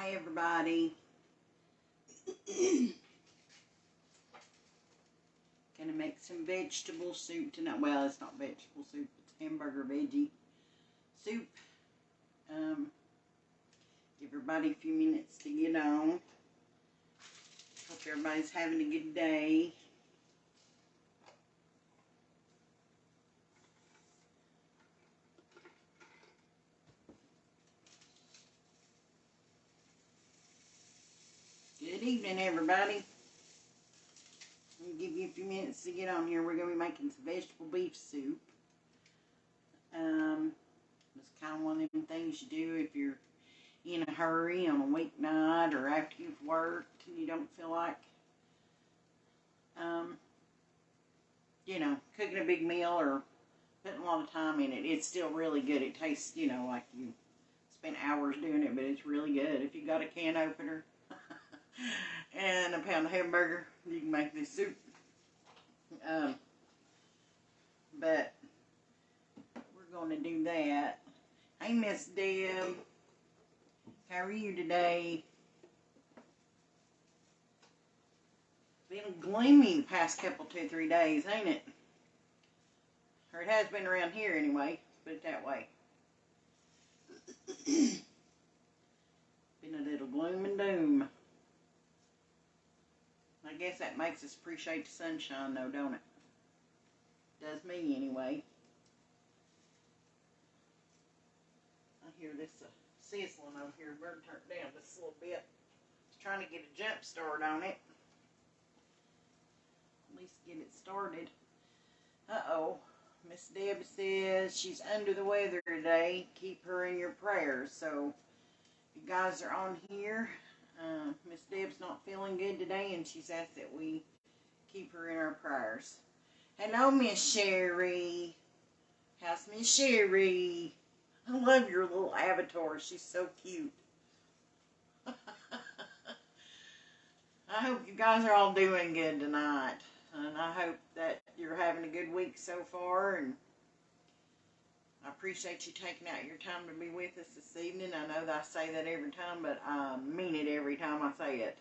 Hi everybody. Gonna make some vegetable soup tonight. Well, it's not vegetable soup, it's hamburger veggie soup. Give everybody a few minutes to get on. Hope everybody's having a good day. Good evening, everybody. I'll give you a few minutes to get on here. We're going to be making some vegetable beef soup. It's kind of one of them things you do if you're in a hurry on a weeknight or after you've worked and you don't feel like, cooking a big meal or putting a lot of time in it. It's still really good. It tastes, like you spent hours doing it, but it's really good. If you got a can opener and a pound of hamburger, you can make this soup. But we're going to do that. Hey, Miss Deb. How are you today? Been gloomy the past couple, 2-3 days, ain't it? Or it has been around here anyway, put it that way. Been a little gloom and doom. I guess that makes us appreciate the sunshine though, don't it? Does me anyway. I hear this sizzling over here. Better turn it down just a little bit. Just trying to get a jump start on it. At least get it started. Uh-oh. Miss Deb says she's under the weather today. Keep her in your prayers. So, if you guys are on here, Miss Deb's not feeling good today, and she's asked that we keep her in our prayers. Hello, Miss Sherry. How's Miss Sherry? I love your little avatar. She's so cute. I hope you guys are all doing good tonight. And I hope that you're having a good week so far. And I appreciate you taking out your time to be with us this evening. I know that I say that every time, but I mean it every time I say it.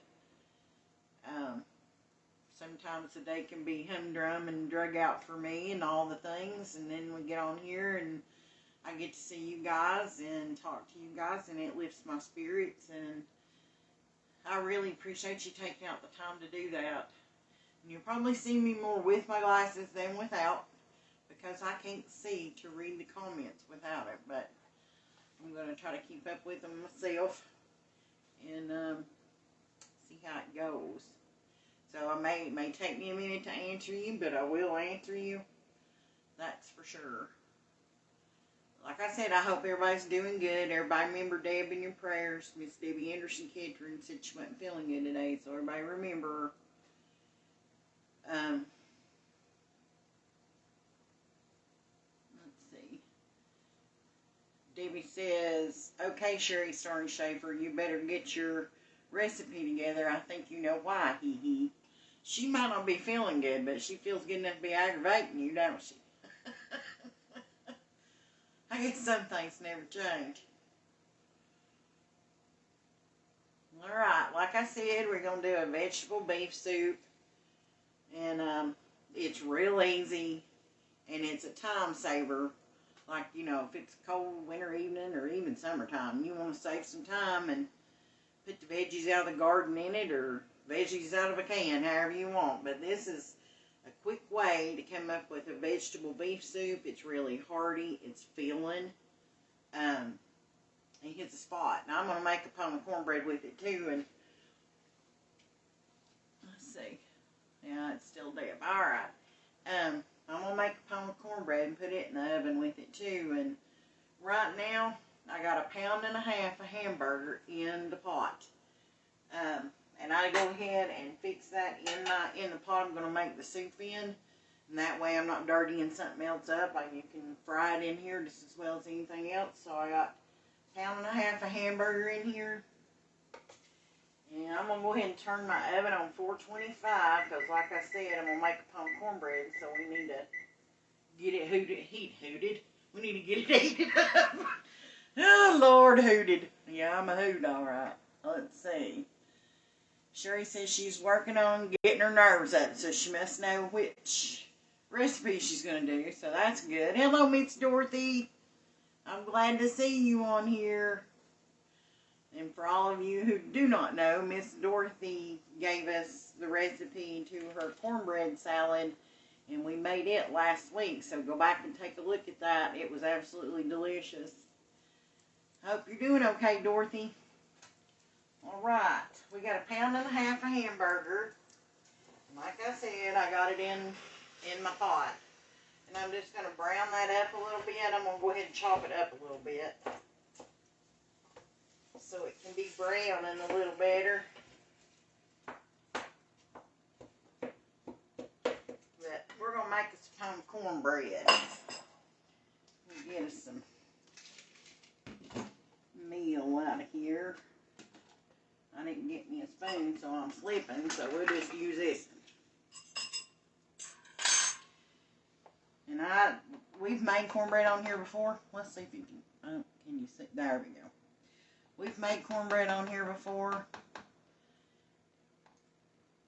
Sometimes the day can be humdrum and drug out for me and all the things. And then we get on here and I get to see you guys and talk to you guys, and it lifts my spirits. And I really appreciate you taking out the time to do that. And you'll probably see me more with my glasses than without, because I can't see to read the comments without it. But I'm going to try to keep up with them myself and see how it goes. So it may take me a minute to answer you, but I will answer you. That's for sure. Like I said, I hope everybody's doing good. Everybody remember Deb in your prayers. Miss Debbie Anderson Kettering said she wasn't feeling good today, so everybody remember her. Let's see. Debbie says, okay, Sherry Starn Schaefer, you better get your recipe together. I think you know why, hee hee. She might not be feeling good, but she feels good enough to be aggravating you, don't she? I guess some things never change. Alright, like I said, we're going to do a vegetable beef soup. And it's real easy. And it's a time saver. Like, if it's a cold winter evening or even summertime, you want to save some time and put the veggies out of the garden in it, or veggies out of a can, however you want. But this is a quick way to come up with a vegetable beef soup. It's really hearty. It's filling. It hits a spot. Now I'm going to make a pound of cornbread with it too. And let's see. Yeah, it's still there. Alright. I'm going to make a pound of cornbread and put it in the oven with it too. And right now, I got 1.5 pounds of hamburger in the pot. And I go ahead and fix that in the pot I'm going to make the soup in. And that way I'm not dirtying something else up. You can fry it in here just as well as anything else. So I got 1.5 pounds of hamburger in here. And I'm going to go ahead and turn my oven on 425, because like I said, I'm going to make a pound of cornbread, so we need to get it hooted. We need to get it heated up. Oh, Lord, hooted. Yeah, I'm a hoot, all right. Let's see. Sherry says she's working on getting her nerves up, so she must know which recipe she's going to do, so that's good. Hello, Miss Dorothy. I'm glad to see you on here. And for all of you who do not know, Miss Dorothy gave us the recipe to her cornbread salad, and we made it last week, so go back and take a look at that. It was absolutely delicious. Hope you're doing okay, Dorothy. Alright, we got 1.5 pounds of hamburger. Like I said, I got it in my pot. And I'm just going to brown that up a little bit. I'm going to go ahead and chop it up a little bit, so it can be browning a little better. But we're going to make us some cornbread. We'll get us some meal out of here. I didn't get me a spoon, so I'm slipping, so we'll just use this one. And we've made cornbread on here before. Let's see if you can you see? There we go. We've made cornbread on here before.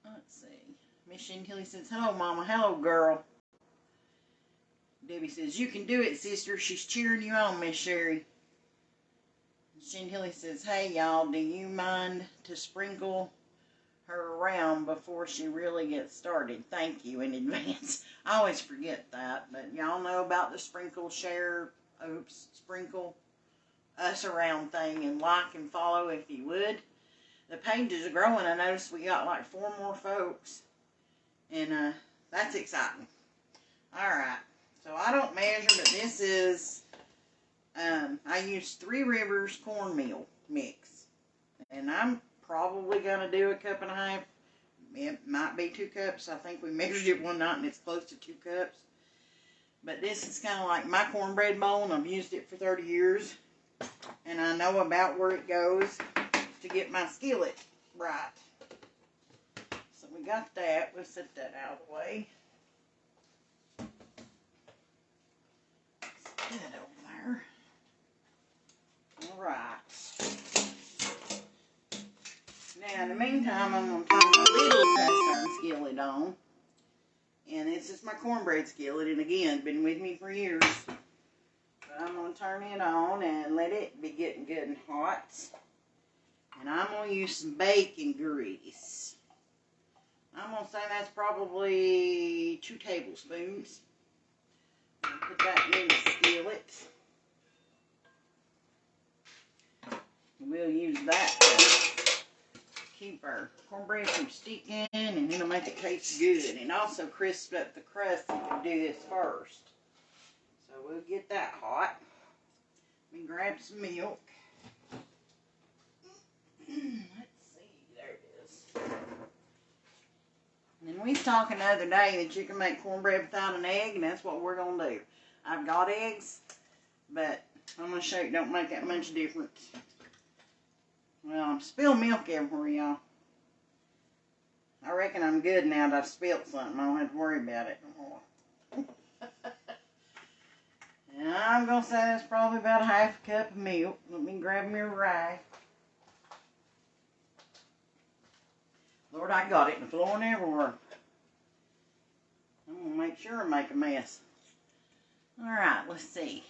Let's see. Miss Chantilly says, hello, Mama. Hello, girl. Debbie says, you can do it, sister. She's cheering you on, Miss Sherry. Chantilly says, hey, y'all, do you mind to sprinkle her around before she really gets started? Thank you in advance. I always forget that, but y'all know about the sprinkle us around thing, and like and follow if you would. The pages are growing. I noticed we got like 4 more folks, and that's exciting. Alright, so I don't measure, but this is I used 3 Rivers cornmeal mix, and I'm probably going to do 1.5 cups. It might be 2 cups. I think we measured it one night and it's close to 2 cups. But this is kind of like my cornbread bowl, and I've used it for 30 years. And I know about where it goes to get my skillet right. So we got that. We'll set that out of the way. Set that over there. Alright. Now, in the meantime, I'm going to turn my little cast iron skillet on. And this is my cornbread skillet, and again, been with me for years. But I'm going to turn it on and let it be getting good and hot. And I'm going to use some bacon grease. I'm going to say that's probably 2 tablespoons. I'll put that in the skillet. We'll use that to keep our cornbread from sticking, and it'll make it taste good. And also crisp up the crust if you do this first. So we'll get that hot. Let me grab some milk. Let's see, there it is. And we was talking the other day that you can make cornbread without an egg, and that's what we're going to do. I've got eggs, but I'm going to show you it don't make that much difference. Well, I'm spilling milk everywhere, y'all. I reckon I'm good now that I've spilled something. I don't have to worry about it no more. And I'm going to say that's probably about 1/2 cup of milk. Let me grab me a rag. Lord, I got it in the floor and everywhere. I'm going to make sure I make a mess. Alright, let's see.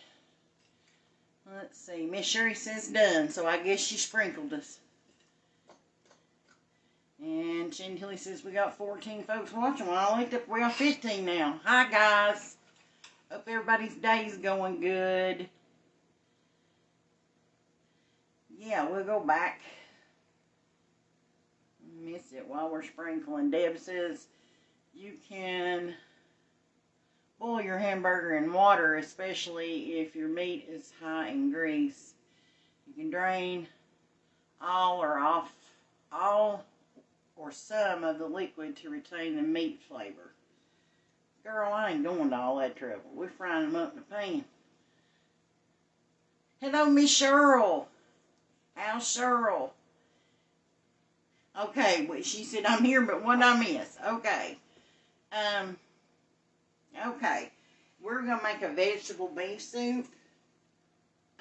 Let's see. Miss Sherry says done, so I guess she sprinkled us. And Chantilly says we got 14 folks watching. Well, I looked up, we got 15 now. Hi, guys. Hope everybody's day's going good. Yeah, we'll go back. Miss it while we're sprinkling. Deb says you can boil your hamburger in water, especially if your meat is high in grease. You can drain all or some of the liquid to retain the meat flavor. Girl, I ain't going to all that trouble. We're frying them up in the pan. Hello, Miss Cheryl. How's Cheryl? Okay, well, she said I'm here, but what did I miss? Okay. Okay. We're going to make a vegetable beef soup.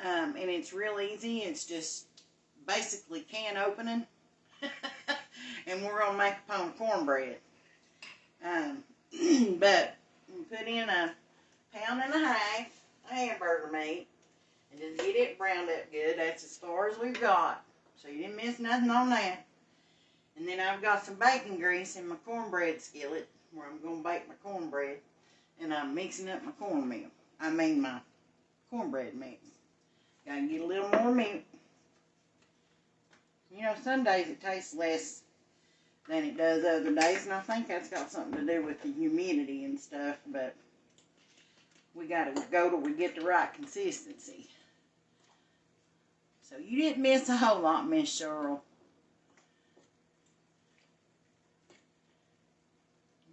And it's real easy. It's just basically can opening. And we're going to make a pound of cornbread. But we put in a 1.5 pounds of hamburger meat. And just get it browned up good. That's as far as we've got. So you didn't miss nothing on that. And then I've got some bacon grease in my cornbread skillet where I'm going to bake my cornbread. And I'm mixing up my cornmeal. My cornbread mix. Gotta get a little more milk. You know, some days it tastes less than it does other days. And I think that's got something to do with the humidity and stuff. But we gotta go till we get the right consistency. So you didn't miss a whole lot, Miss Cheryl.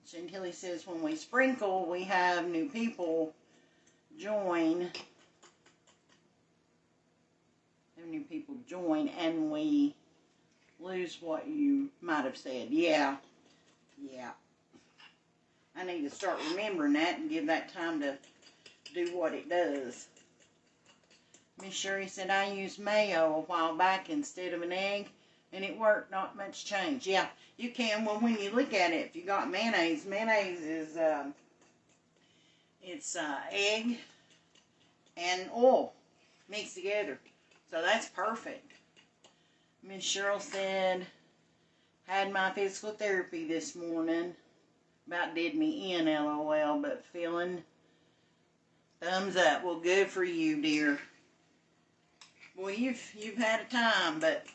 Chantilly says when we sprinkle, we have new people join. And we lose what you might have said. Yeah. I need to start remembering that and give that time to do what it does. Miss Sherry said I used mayo a while back instead of an egg, and it worked. Not much change. Yeah, you can. Well, when you look at it, if you got mayonnaise is it's egg and oil mixed together, so that's perfect. Miss Cheryl said had my physical therapy this morning. About did me in, LOL, but feeling thumbs up. Well, good for you, dear. Well, you've had a time, but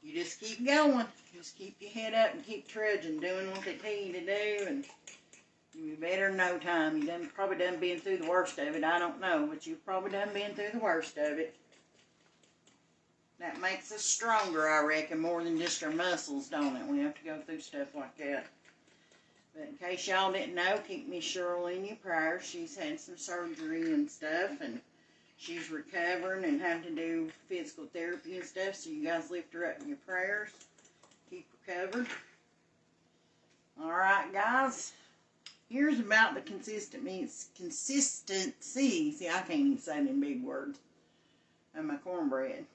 you just keep going. Just keep your head up and keep trudging, doing what they tell you to do, and you'll be better in no time. You probably done been through the worst of it. I don't know, but you've probably done been through the worst of it. That makes us stronger, I reckon, more than just our muscles, don't it? We have to go through stuff like that. But in case y'all didn't know, keep Miss Cheryl in your prayers. She's had some surgery and stuff, and she's recovering and having to do physical therapy and stuff, so you guys lift her up in your prayers. Keep her covered. Alright, guys. Here's about the consistency. See, I can't even say them big words. Of my cornbread.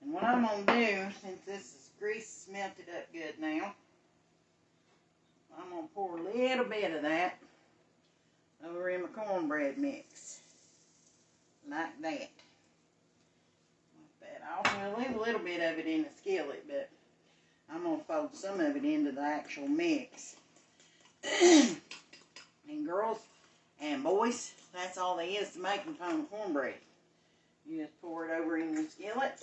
And what I'm going to do, since this grease is melted up good now, I'm going to pour a little bit of that over in my cornbread mix. Like that. Like that. I'll leave a little bit of it in the skillet, but I'm going to fold some of it into the actual mix. And girls and boys, that's all there is to making a pound of cornbread. You just pour it over in your skillet.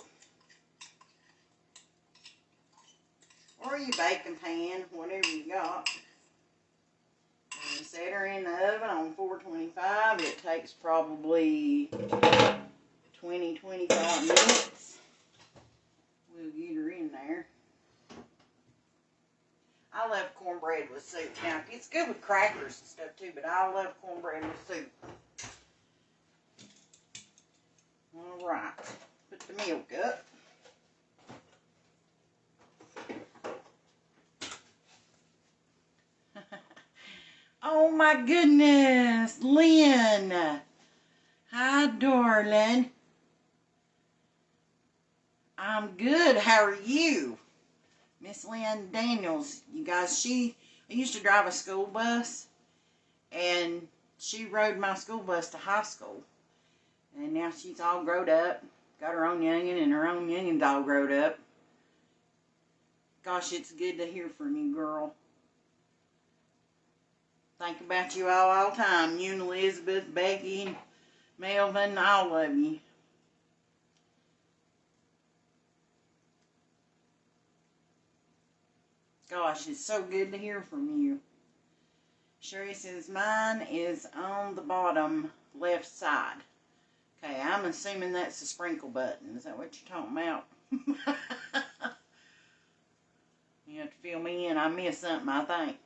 Or your baking pan, whatever you got. And you set her in the oven on 425. It takes probably 20-25 minutes. We'll get her in there. I love cornbread with soup. Now, it's good with crackers and stuff too, but I love cornbread with soup. Alright, put the milk up. Oh my goodness, Lynn. Hi, darling. I'm good. How are you? Miss Lynn Daniels. You guys, I used to drive a school bus, and she rode my school bus to high school. And now she's all growed up. Got her own youngin', and her own youngin's all growed up. Gosh, it's good to hear from you, girl. Think about you all the time. You and Elizabeth, Becky, Melvin, all of you. Gosh, it's so good to hear from you. Sherry says, mine is on the bottom left side. Okay, I'm assuming that's the sprinkle button. Is that what you're talking about? You have to fill me in. I missed something, I think.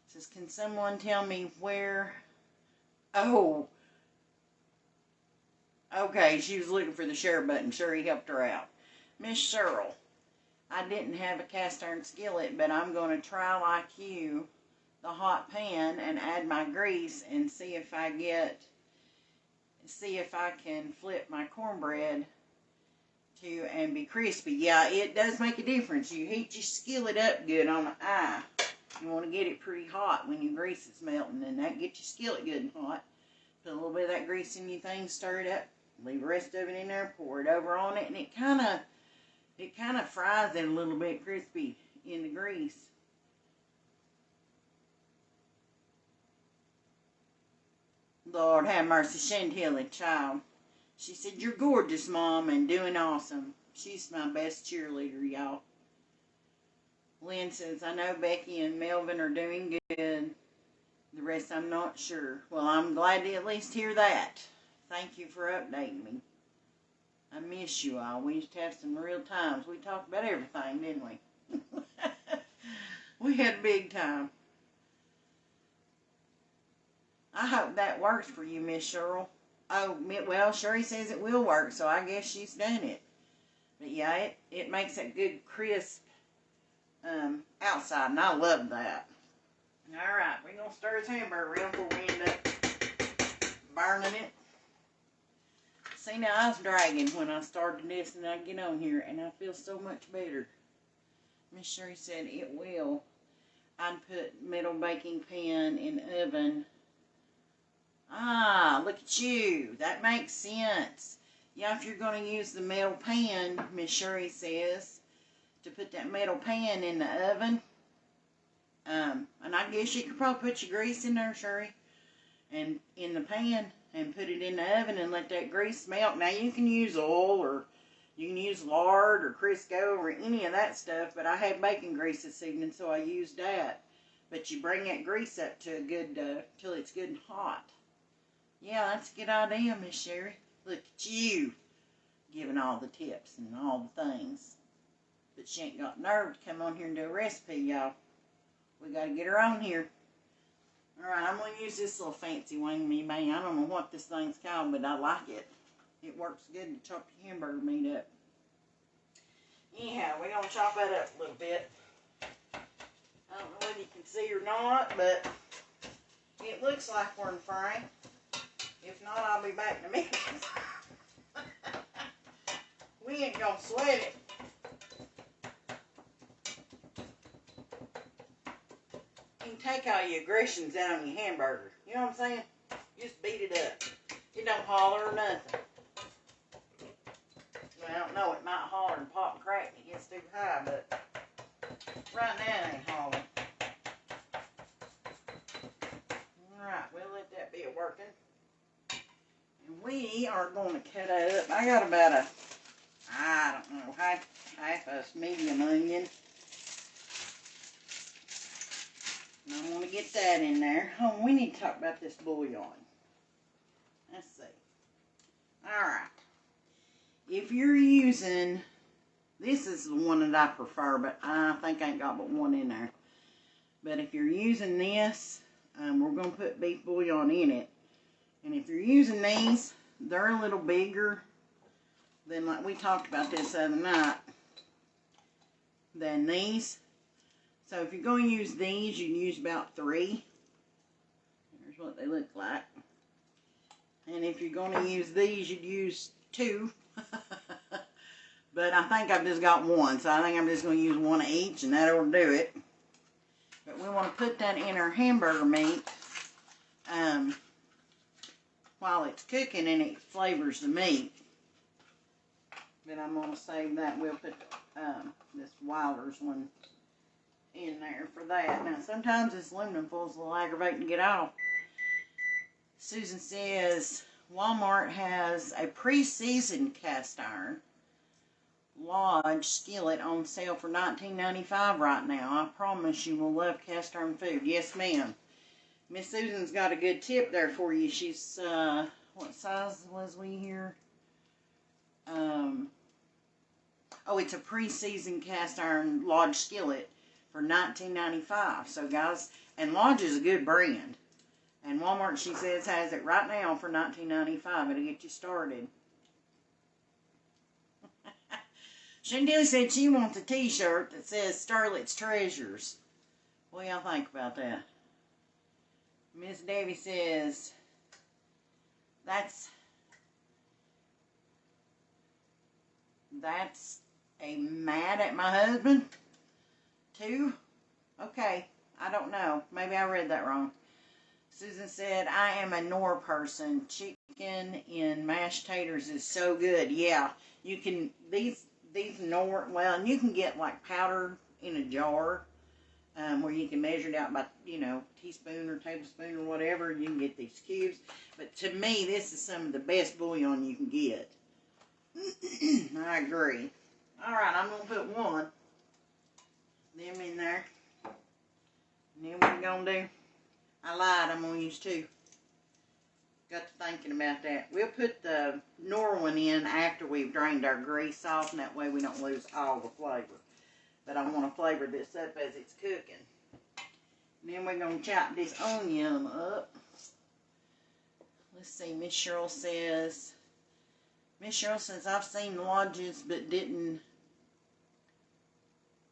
It says, can someone tell me where... Oh. Okay, she was looking for the share button. Sherry helped her out. Miss Cheryl, I didn't have a cast iron skillet, but I'm going to try like you, the hot pan, and add my grease and see if I can flip my cornbread and be crispy. Yeah, it does make a difference. You heat your skillet up good on the eye. You want to get it pretty hot when your grease is melting, and that gets your skillet good and hot. Put a little bit of that grease in your thing, stir it up, leave the rest of it in there, pour it over on it, and it kind of fries it a little bit crispy in the grease. Lord have mercy, Chantilly, child. She said, "You're gorgeous, Mom, and doing awesome." She's my best cheerleader, y'all. Lynn says, "I know Becky and Melvin are doing good. The rest I'm not sure." Well, I'm glad to at least hear that. Thank you for updating me. I miss you all. We used to have some real times. We talked about everything, didn't we? We had a big time. I hope that works for you, Miss Cheryl. Oh, well, Sherry says it will work, so I guess she's done it. But yeah, it makes a good crisp outside, and I love that. All right, we're going to stir this hamburger around before we end up burning it. See, now I was dragging when I started this, and I get on here, and I feel so much better. Miss Sherry said it will. I'd put metal baking pan in oven. Ah, look at you. That makes sense. Yeah, if you're going to use the metal pan, Miss Sherry says, to put that metal pan in the oven. And I guess you could probably put your grease in there, Sherry, and in the pan, and put it in the oven and let that grease melt. Now, you can use oil, or you can use lard or Crisco or any of that stuff, but I had bacon grease this evening, so I used that. But you bring that grease up to a good, till it's good and hot. Yeah, that's a good idea, Miss Sherry. Look at you, giving all the tips and all the things. But she ain't got nerve to come on here and do a recipe, y'all. We got to get her on here. Alright, I'm going to use this little fancy wing me bang. I don't know what this thing's called, but I like it. It works good to chop your hamburger meat up. Anyhow, we're going to chop that up a little bit. I don't know whether you can see or not, but it looks like we're in frying. If not, I'll be back in a minute. We ain't going to sweat it. You can take all your aggressions out on your hamburger. You know what I'm saying? Just beat it up. It don't holler or nothing. Well, I don't know. It might holler and pop and crack when it gets too high, but right now it ain't hollering. Alright, we'll let that be working. And we are going to cut it up. I got about a, I don't know, half a medium onion. And I want to get that in there. Oh, we need to talk about this bouillon. Let's see. Alright. If you're using, this is the one that I prefer, but I think I ain't got but one in there. But if you're using this, we're going to put beef bouillon in it. And if you're using these, they're a little bigger than, like we talked about this the other night, than these. So if you're going to use these, you can use about 3. Here's what they look like. And if you're going to use these, you'd use 2. But I think I've just got 1, so I think I'm just going to use 1 of each, and that'll do it. But we want to put that in our hamburger meat while it's cooking, and it flavors the meat. But I'm going to save that. We'll put this Wilder's one in there for that. Now, sometimes this aluminum foil's a little aggravating to get off. Susan says Walmart has a pre-seasoned cast iron Lodge skillet on sale for $19.95 right now. I promise you will love cast iron food. Yes, ma'am. Miss Susan's got a good tip there for you. She's, what size was we here? Oh, it's a pre-seasoned cast iron Lodge skillet for $19.95. So, guys, and Lodge is a good brand. And Walmart, she says, has it right now for $19.95. It'll get you started. Chantilly said she wants a t-shirt that says Starlet's Treasures. What do y'all think about that? Miss Debbie says, That's a mad at my husband? 2? Okay, I don't know. Maybe I read that wrong. Susan said, I am a Nor person. Chicken in mashed taters is so good. Yeah, you can, these Nor, well, and you can get like powdered in a jar, where you can measure it out by, teaspoon or tablespoon or whatever. You can get these cubes. But to me, this is some of the best bouillon you can get. I agree. All right, I'm going to put 1. Them in there. And then what we're going to do, I lied, I'm going to use 2. Got to thinking about that. We'll put the Nor one in after we've drained our grease off, and that way we don't lose all the flavor. But I want to flavor this up as it's cooking. And then we're going to chop this onion up. Let's see, Miss Cheryl says, I've seen lodges but didn't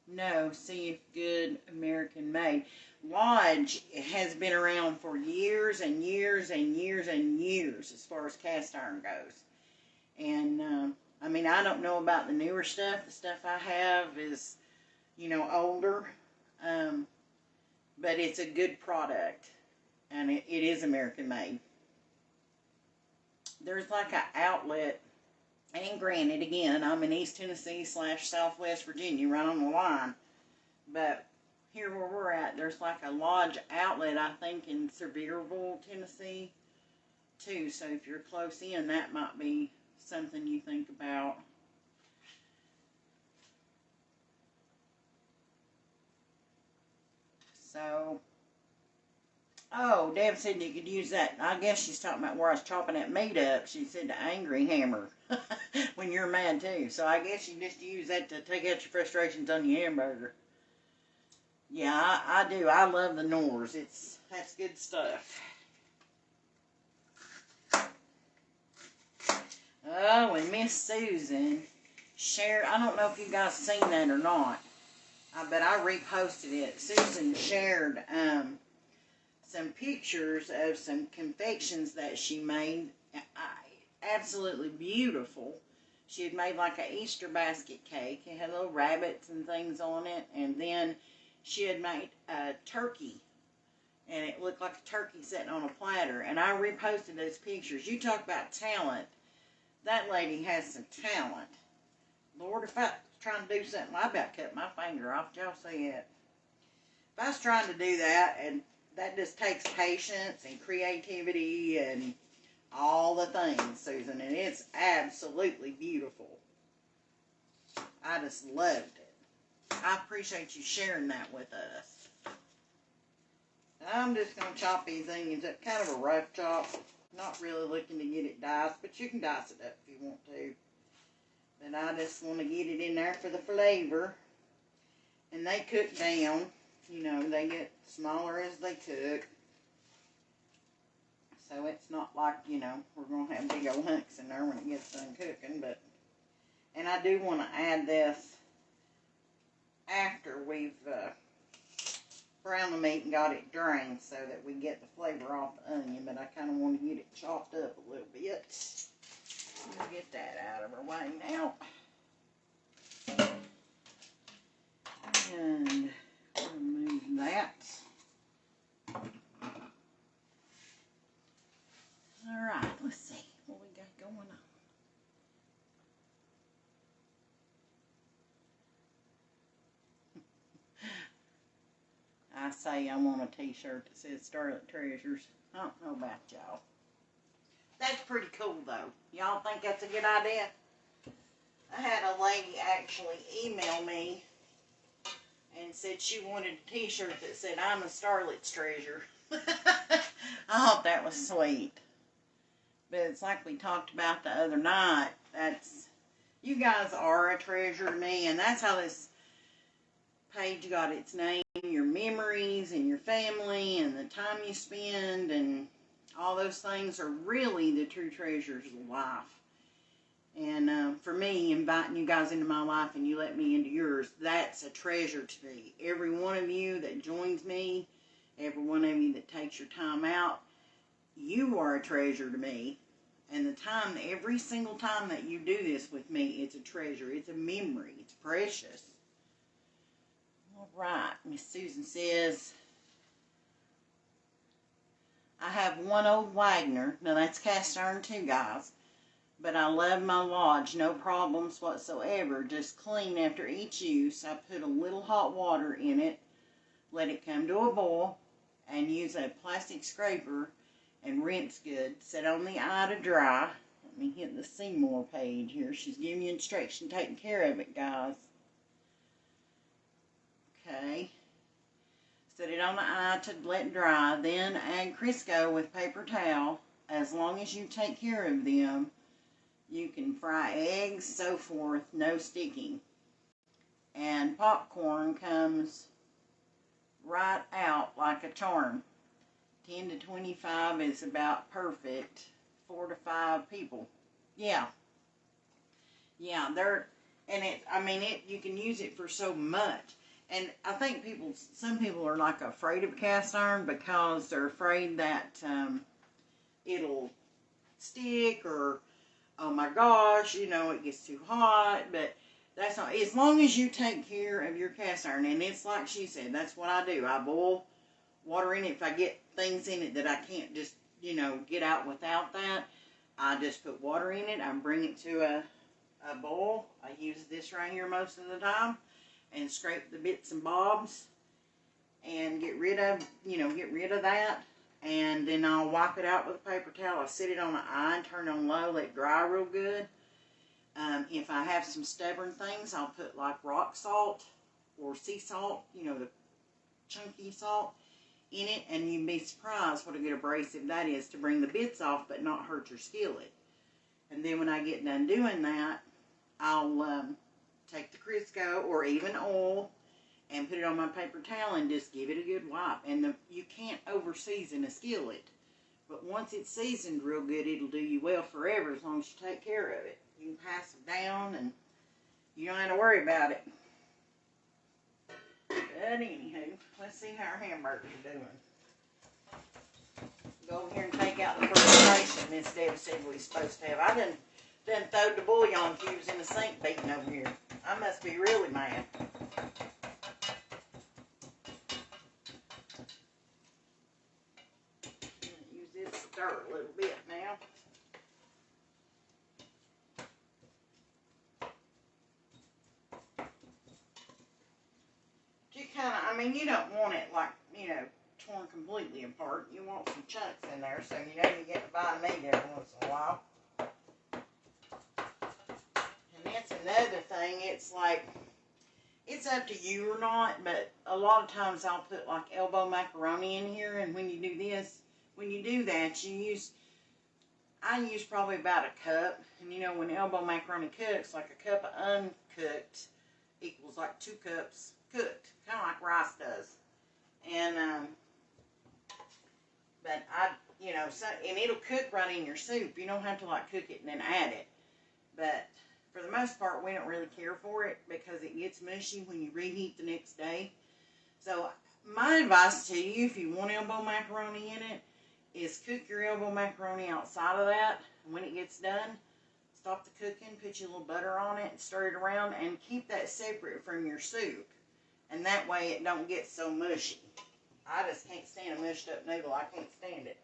know, see if good American made. Lodge has been around for years and years and years and years as far as cast iron goes. And, I mean, I don't know about the newer stuff. The stuff I have is, older. But it's a good product. And it is American made. There's like an outlet. And granted, again, I'm in East Tennessee / Southwest Virginia, right on the line. But here where we're at, there's like a Lodge outlet, I think, in Sevierville, Tennessee, too. So if you're close in, that might be something you think about. So, oh, Deb said you could use that. I guess she's talking about where I was chopping that meat up. She said the angry hammer when you're mad too. So I guess you just use that to take out your frustrations on your hamburger. Yeah, I do. I love the Nors. That's good stuff. Oh, and Miss Susan shared, I don't know if you guys seen that or not, but I reposted it. Susan shared some pictures of some confections that she made. Absolutely beautiful. She had made like an Easter basket cake. It had little rabbits and things on it. And then she had made a turkey. And it looked like a turkey sitting on a platter. And I reposted those pictures. You talk about talent. That lady has some talent. Lord, if I was trying to do something, I about cut my finger off. Did y'all see it? If I was trying to do that, and that just takes patience and creativity and all the things, Susan. And it's absolutely beautiful. I just loved it. I appreciate you sharing that with us. I'm just going to chop these onions up. Kind of a rough chop. Not really looking to get it diced, but you can dice it up if you want to. But I just want to get it in there for the flavor. And they cook down. They get smaller as they cook. So it's not like, we're going to have big old hunks in there when it gets done cooking. And I do want to add this after we've browned the meat and got it drained so that we get the flavor off the onion. But I kind of want to get it chopped up a little bit. We'll get that out of our way now. And remove that. Alright, let's see what we got going on. I say I want a t-shirt that says Starlit Treasures. I don't know about y'all. That's pretty cool though. Y'all think that's a good idea? I had a lady actually email me and said she wanted a t-shirt that said I'm a Starlet's Treasure. I thought that was sweet. But it's like we talked about the other night. You guys are a treasure to me, and that's how this page got its name. Your memories and your family and the time you spend and all those things are really the true treasures of life. And for me, inviting you guys into my life and you let me into yours, that's a treasure to me. Every one of you that joins me, every one of you that takes your time out, you are a treasure to me. And every single time that you do this with me, it's a treasure. It's a memory. It's precious. All right. Miss Susan says, I have one old Wagner. Now, that's cast iron too, guys. But I love my Lodge. No problems whatsoever. Just clean after each use. I put a little hot water in it. Let it come to a boil. And use a plastic scraper and rinse good. Set on the eye to dry. Let me hit the Seymour page here. She's giving you instruction, taking care of it, guys. Okay. Set it on the eye to let dry. Then add Crisco with paper towel. As long as you take care of them, you can fry eggs, so forth, no sticking. And popcorn comes right out like a charm. 10 to 25 is about perfect. 4 to 5 people. Yeah. Yeah, you can use it for so much. And I think some people are like afraid of cast iron because they're afraid that it'll stick or, oh my gosh, it gets too hot. But that's not, as long as you take care of your cast iron. And it's like she said, that's what I do. I boil water in it. If I get things in it that I can't just, get out without that, I just put water in it. I bring it to a boil. I use this right here most of the time and scrape the bits and bobs and get rid of that. And then I'll wipe it out with a paper towel. I sit it on an eye and turn it on low, let it dry real good. If I have some stubborn things, I'll put like rock salt or sea salt, the chunky salt, in it, and you'd be surprised what a good abrasive that is to bring the bits off but not hurt your skillet. And then when I get done doing that, I'll take the Crisco or even oil and put it on my paper towel and just give it a good wipe. And you can't over season a skillet, but once it's seasoned real good, it'll do you well forever as long as you take care of it. You can pass it down and you don't have to worry about it. But anywho, let's see how our hamburgers are doing. Go over here and take out the fermentation Miss Deb said we was supposed to have. I done throwed the bouillon cubes in the sink beating over here. I must be really mad. Use this to stir a little bit now. You don't want it like, torn completely apart. You want some chunks in there so you get to buy meat every once in a while. And that's another thing. It's like, it's up to you or not, but a lot of times I'll put like elbow macaroni in here, and when you do that, I use probably about a cup. And when elbow macaroni cooks, like a cup of uncooked equals like 2 cups cooked, kind of like rice does. And but and it'll cook right in your soup. You don't have to like cook it and then add it. But for the most part, we don't really care for it because it gets mushy when you reheat the next day. So my advice to you, if you want elbow macaroni in it, is cook your elbow macaroni outside of that. And when it gets done, stop the cooking, put your little butter on it, and stir it around, and keep that separate from your soup. And that way it don't get so mushy. I just can't stand a mushed up noodle. I can't stand it.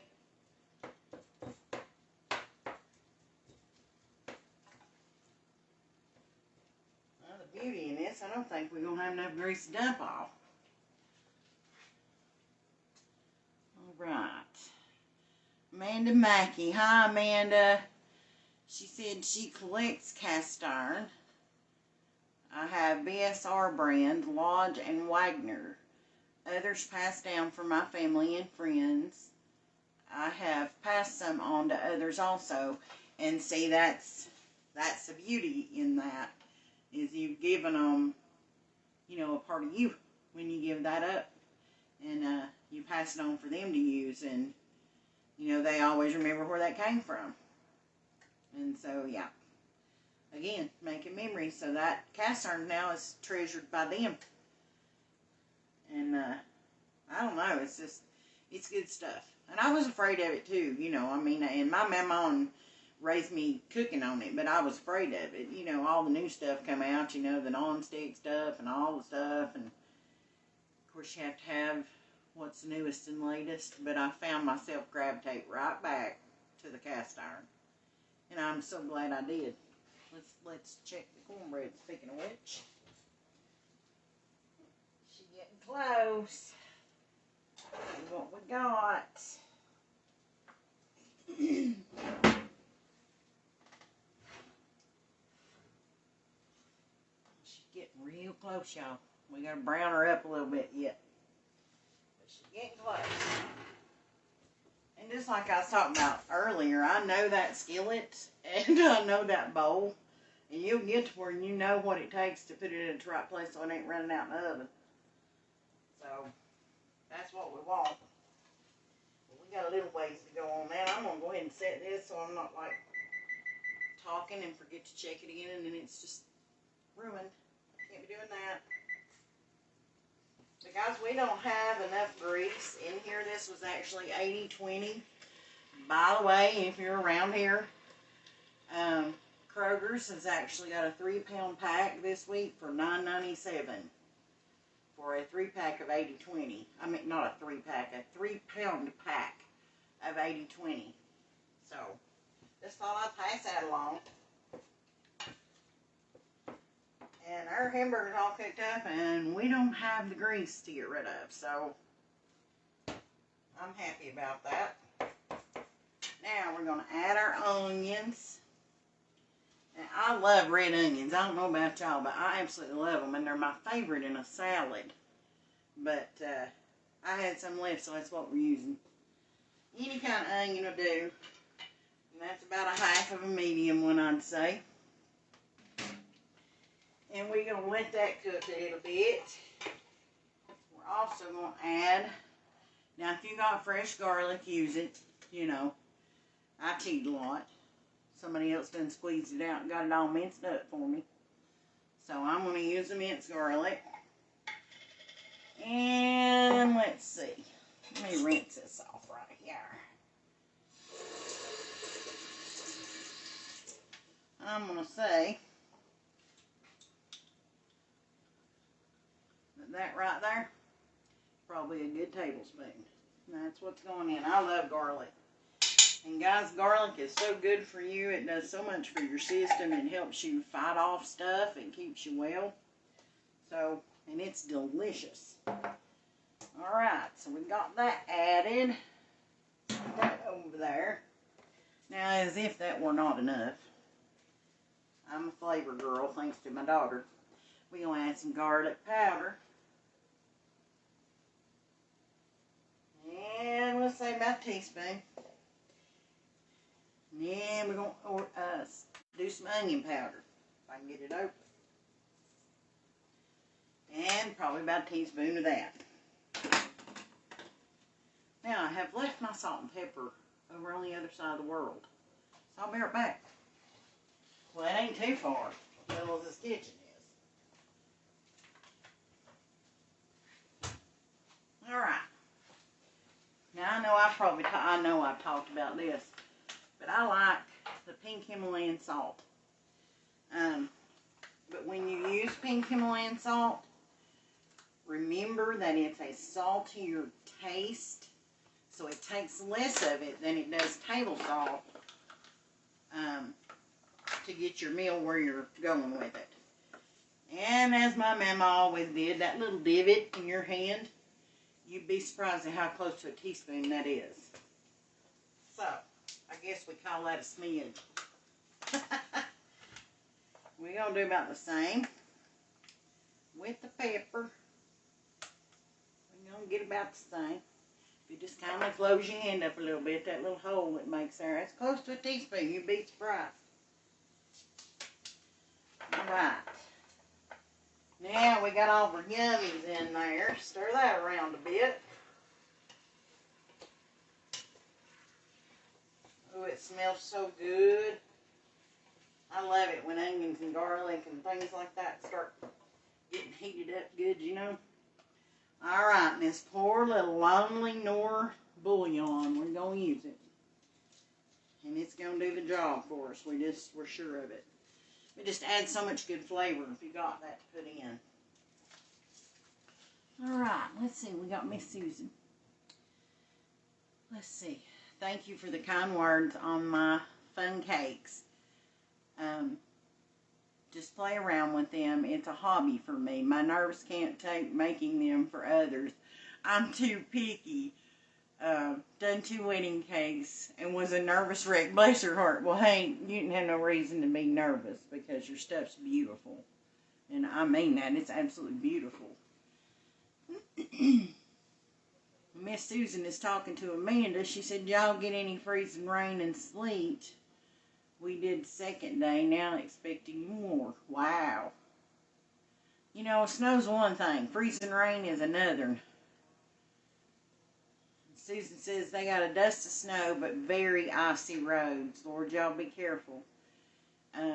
Well, the beauty in this, I don't think we're going to have enough grease to dump off. Alright. Amanda Mackey. Hi, Amanda. She said she collects cast iron. I have BSR brand, Lodge, and Wagner. Others passed down from my family and friends. I have passed some on to others also. And see, that's the beauty in that, is you've given them, a part of you when you give that up. And you pass it on for them to use. And, they always remember where that came from. And so, yeah. Again, making memories. So that cast iron now is treasured by them. And, I don't know. It's good stuff. And I was afraid of it too, and my mama raised me cooking on it, but I was afraid of it. You know, all the new stuff come out, you know, the non-stick stuff and all the stuff, and of course you have to have what's the newest and latest, but I found myself gravitate right back to the cast iron, and I'm so glad I did. Let's check the cornbread, speaking of which. She's getting close. See what we got. She's getting real close, y'all. We gotta brown her up a little bit yet. But she's getting close. And just like I was talking about earlier, I know that skillet and I know that bowl. And you'll get to where you know what it takes to put it in the right place so it ain't running out in the oven. So, that's what we want. But we got a little ways to go on that. I'm going to go ahead and set this so I'm not like talking and forget to check it again and then it's just ruined. Can't be doing that. But guys, we don't have enough grease in here. This was actually 80-20. By the way, if you're around here, Kroger's has actually got a 3-pound pack this week for $9.97 for a 3-pack of 80-20. I mean, not a 3-pack, a 3-pound pack of 80-20. So, just thought I'd pass that along. And our hamburger's all cooked up, and we don't have the grease to get rid of, so I'm happy about that. Now we're going to add our onions. And I love red onions. I don't know about y'all, but I absolutely love them, and they're my favorite in a salad. But I had some left, so that's what we're using. Any kind of onion will do. And that's about a half of a medium one, I'd say. And we're going to let that cook a little bit. We're also going to add, now if you got fresh garlic, use it. You know, I cheat a lot. Somebody else done squeezed it out and got it all minced up for me. So I'm going to use the minced garlic. And let's see. Let me rinse this off right here. I'm going to say that right there, probably a good tablespoon. That's what's going in. I love garlic. And guys, garlic is so good for you. It does so much for your system. It helps you fight off stuff. It keeps you well. So, and it's delicious. Alright, so we got that added. Put that over there. Now, as if that were not enough, I'm a flavor girl, thanks to my daughter. We're going to add some garlic powder. And we'll say about a teaspoon. And then we're going to do some onion powder, if I can get it open. And probably about a teaspoon of that. Now, I have left my salt and pepper over on the other side of the world. So I'll be right back. Well, it ain't too far, as well as this kitchen is. Alright. Now, I know I've talked about this, but I like the pink Himalayan salt. But when you use pink Himalayan salt, remember that it's a saltier taste, so it takes less of it than it does table salt to get your meal where you're going with it. And as my mama always did, that little divot in your hand, you'd be surprised at how close to a teaspoon that is. So, I guess we call that a smidge. We're going to do about the same with the pepper. We're going to get about the same. If you just kind of close your hand up a little bit, that little hole it makes there, that's close to a teaspoon. You'd be surprised. Alright. Now we got all our yummies in there. Stir that around a bit. Oh, it smells so good. I love it when onions and garlic and things like that start getting heated up good, you know. Alright, and this poor little lonely Nor bouillon, we're going to use it. And it's going to do the job for us. We're sure of it. It just adds so much good flavor if you got that to put in. Alright, let's see. We got Miss Susan. Let's see. Thank you for the kind words on my fun cakes. Just play around with them. It's a hobby for me. My nerves can't take making them for others. I'm too picky. Done 2 wedding cakes and was a nervous wreck. Bless your heart. Well, hey, you didn't have no reason to be nervous because your stuff's beautiful. And I mean that. It's absolutely beautiful. Miss Susan is talking to Amanda. She said, y'all get any freezing rain and sleet? We did 2nd day, now expecting more. Wow. You know, snow's one thing. Freezing rain is another. Susan says they got a dust of snow, but very icy roads. Lord, y'all be careful.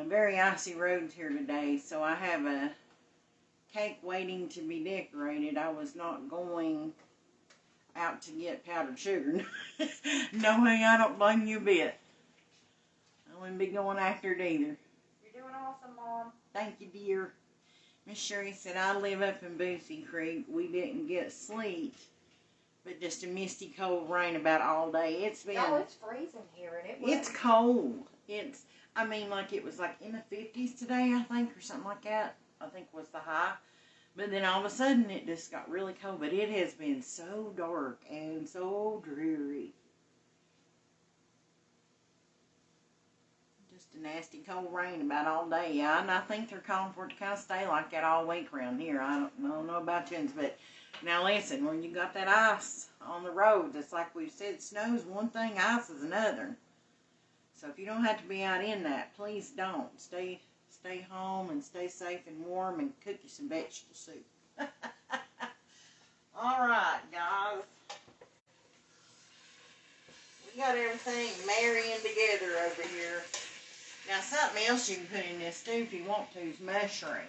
Very icy roads here today, so I have a cake waiting to be decorated. I was not going out to get powdered sugar. No way, I don't blame you a bit. I wouldn't be going after it either. You're doing awesome, Mom. Thank you, dear. Miss Sherry said, I live up in Boothie Creek. We didn't get sleet, but just a misty cold rain about all day. It's been... Oh, it's freezing here, and it's cold. It's, I mean, like it was like in the 50s today, I think, or something like that. I think was the high. But then all of a sudden, it just got really cold. But it has been so dark and so dreary. Just a nasty cold rain about all day. Yeah, and I think they're calling for it to kind of stay like that all week around here. I don't know about you, but now listen, when you got that ice on the roads, it's like we've said, snow's one thing, ice is another. So if you don't have to be out in that, please don't. Stay home and stay safe and warm and cook you some vegetable soup. All right, guys. We got everything marrying together over here. Now, something else you can put in this stew if you want to is mushrooms.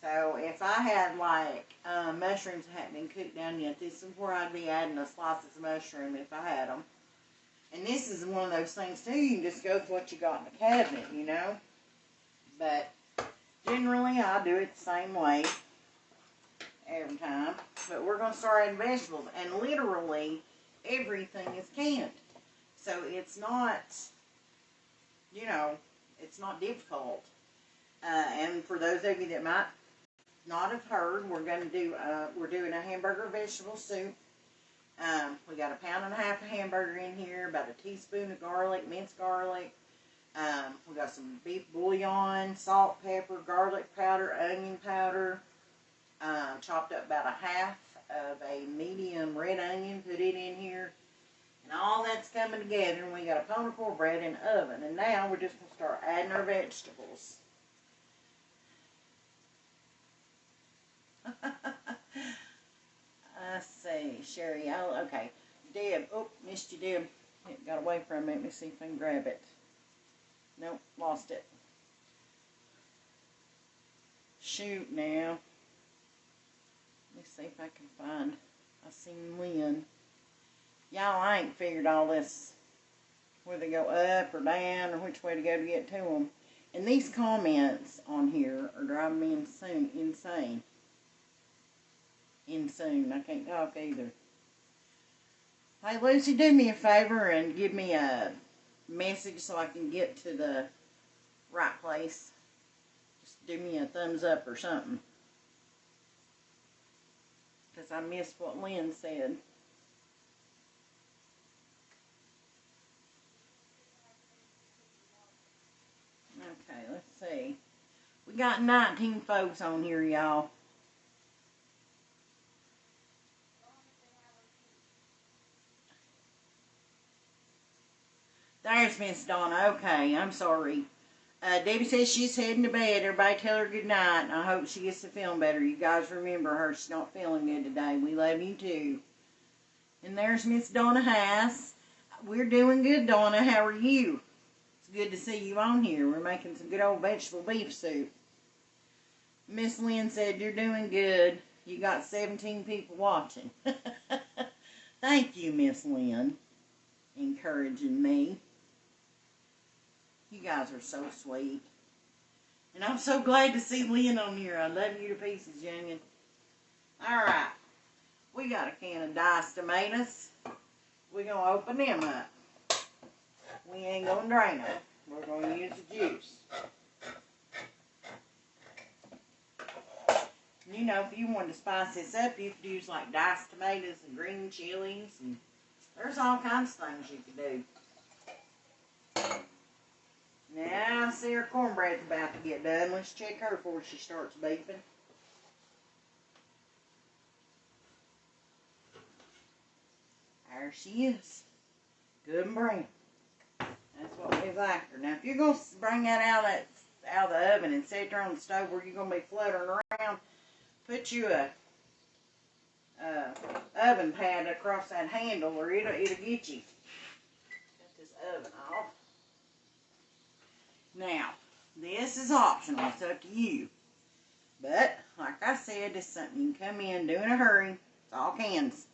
So, if I had, like, mushrooms that hadn't been cooked down yet, this is where I'd be adding a slice of mushroom if I had them. And this is one of those things, too, you can just go with what you got in the cabinet, you know. But, generally, I do it the same way every time. But we're going to start adding vegetables. And literally, everything is canned. So, it's not, you know, it's not difficult. And for those of you that might not have heard, we're going to do, we're doing a hamburger vegetable soup. We got 1.5 pounds of hamburger in here, about a teaspoon of garlic, minced garlic. We got some beef bouillon, salt, pepper, garlic powder, onion powder. Chopped up about 1/2 of a medium red onion, put it in here. And all that's coming together, and we got a pound of cornbread in the oven. And now we're just going to start adding our vegetables. Let's see, Sherry, okay. Deb, oh, missed you, Deb. It got away from me. Let me see if I can grab it. Nope, lost it. Shoot now. Let me see if I can find. I seen Lynn. Y'all, I ain't figured all this, whether they go up or down or which way to go to get to them. And these comments on here are driving me insane. I can't talk either. Hey, Lucy, do me a favor and give me a message so I can get to the right place. Just give me a thumbs up or something. Because I missed what Lynn said. Okay, let's see. We got 19 folks on here, y'all. There's Miss Donna. Okay, I'm sorry. Debbie says she's heading to bed. Everybody tell her good night. And I hope she gets to feeling better. You guys remember her. She's not feeling good today. We love you too. And there's Miss Donna Haas. We're doing good, Donna. How are you? It's good to see you on here. We're making some good old vegetable beef soup. Miss Lynn said you're doing good. You got 17 people watching. Thank you, Miss Lynn. Encouraging me. You guys are so sweet. And I'm so glad to see Lynn on here. I love you to pieces, youngin'. Alright. We got a can of diced tomatoes. We're going to open them up. We ain't going to drain them. We're going to use the juice. You know, if you wanted to spice this up, you could use like diced tomatoes and green chilies. And there's all kinds of things you could do. Now, I see her cornbread's about to get done. Let's check her before she starts beeping. There she is. Good and brown. That's what we like her. Now, if you're going to bring that out of the oven and set it there on the stove where you're going to be fluttering around, put you a oven pad across that handle or it'll get you. Cut this oven off. Now, this is optional. It's up to you. But, like I said, it's something you can come in, do in a hurry. It's all cans.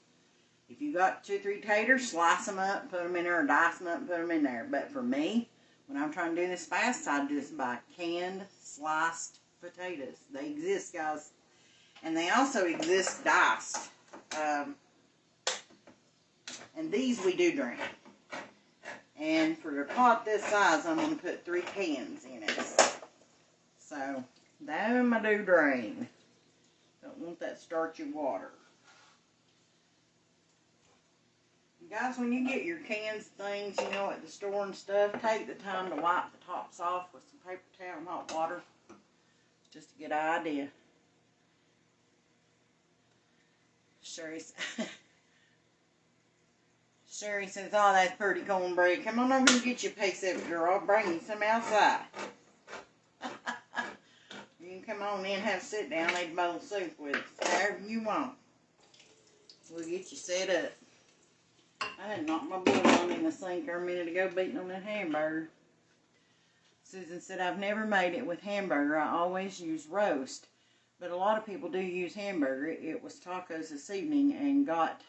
If you got 2 or 3 taters, slice them up, put them in there, or dice them up and put them in there. But for me, when I'm trying to do this fast, I do this by canned, sliced potatoes. They exist, guys. And they also exist diced. And these we do drain. And for a pot this size, I'm going to put 3 cans in it. So, them I do drain. Don't want that starchy water. Guys, when you get your cans things, you know, at the store and stuff, take the time to wipe the tops off with some paper towel and hot water. It's just a good idea. Sherry says, oh, that's pretty cornbread. Come on over and get you a piece of it, girl. I'll bring you some outside. You can come on in and have a sit down and eat a bowl of soup with us. However you want. We'll get you set up. I had knocked my bowl on in the sink a minute ago beating on that hamburger. Susan said, I've never made it with hamburger. I always use roast. But a lot of people do use hamburger. It was tacos this evening and got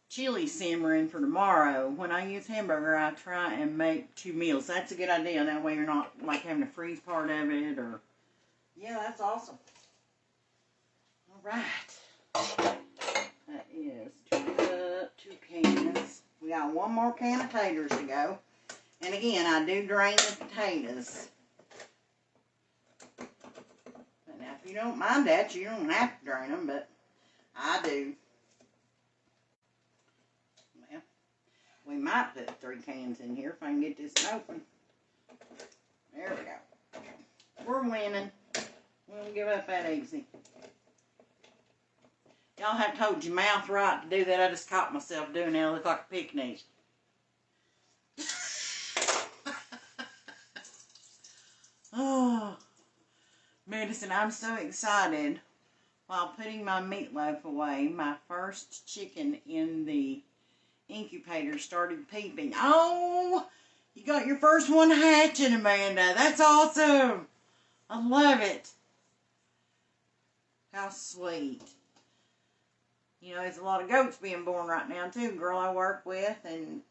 chili simmering for tomorrow. When I use hamburger, I try and make 2 meals. That's a good idea. That way you're not like having to freeze part of it or... Yeah, that's awesome. All right. That is 2 cans. We got 1 more can of taters to go. And again, I do drain the potatoes. But now, if you don't mind that, you don't have to drain them, but I do. Well, we might put 3 cans in here if I can get this open. There we go. We're winning. We won't give up that easy. Y'all have to hold your mouth right to do that. I just caught myself doing that. I look like a picnic. Oh, Madison, I'm so excited. While putting my meatloaf away, my first chicken in the incubator started peeping. Oh, you got your first one hatching, Amanda. That's awesome. I love it. How sweet. You know, there's a lot of goats being born right now, too. A girl I work with, and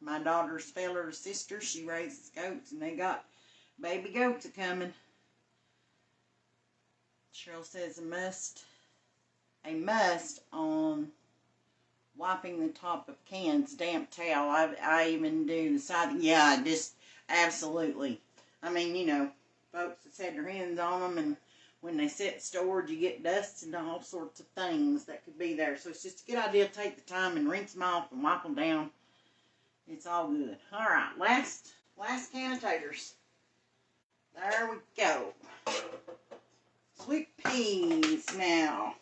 my daughter's fellow sister, she raises goats, and they got baby goats a-coming. Cheryl says a must on wiping the top of cans, damp towel. I even do the side. Yeah, just absolutely. I mean, you know, folks that's had their hands on them, and when they sit stored, you get dust and all sorts of things that could be there. So it's just a good idea to take the time and rinse them off and wipe them down. It's all good. All right, last can of taters. There we go. Sweet peas now.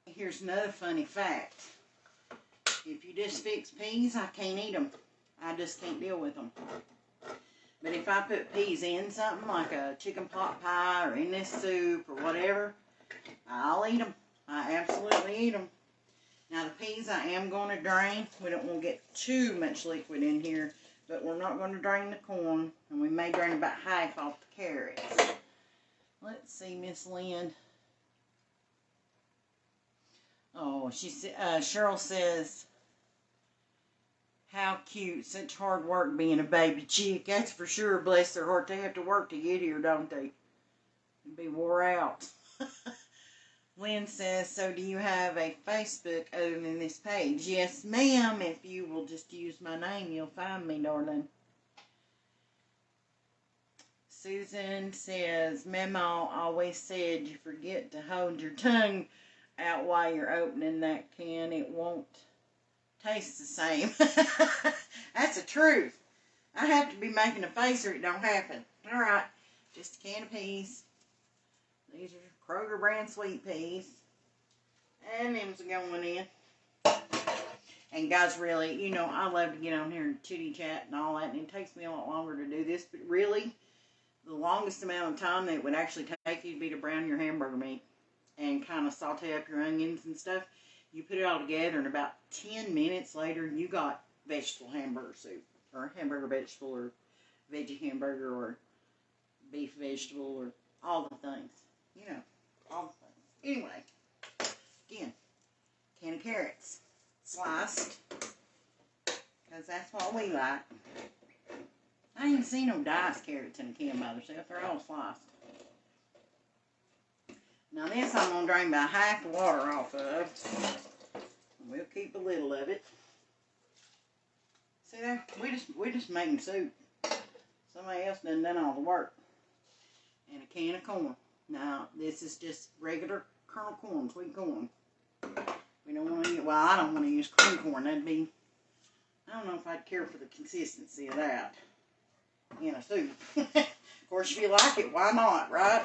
Here's another funny fact. If you just fix peas, I can't eat them. I just can't deal with them. But if I put peas in something like a chicken pot pie or in this soup or whatever, I'll eat them. I absolutely eat them. Now the peas I am going to drain. We don't want to get too much liquid in here, but we're not going to drain the corn, and we may drain about half off the carrots. Let's see, Miss Lynn. Oh, Cheryl says, How cute. Such hard work being a baby chick. That's for sure. Bless their heart. They have to work to get here, don't they? And be wore out. Lynn says, so do you have a Facebook other than this page? Yes, ma'am. If you will just use my name, you'll find me, darling. Susan says, Mama always said you forget to hold your tongue out while you're opening that can. It won't taste the same. That's the truth. I have to be making a face or it don't happen. All right, just a can of peas. These are Kroger brand sweet peas. And them's going in. And guys, really, you know, I love to get on here and chitty chat and all that. And it takes me a lot longer to do this. But really, the longest amount of time that it would actually take you to be to brown your hamburger meat and kind of saute up your onions and stuff. You put it all together, and about 10 minutes later, you got vegetable hamburger soup, or hamburger vegetable, or veggie hamburger, or beef vegetable, or all the things. You know, all the things. Anyway, again, can of carrots, sliced, because that's what we like. I ain't seen no diced carrots in a can by themselves. They're all sliced. Now this I'm going to drain about half the water off of. We'll keep a little of it. See there? We just making soup. Somebody else done all the work. And a can of corn. Now this is just regular kernel corn, sweet corn. We don't want to use, well, I don't want to use cream corn. That'd be, I don't know if I'd care for the consistency of that in a soup. Of course, if you like it, why not, right?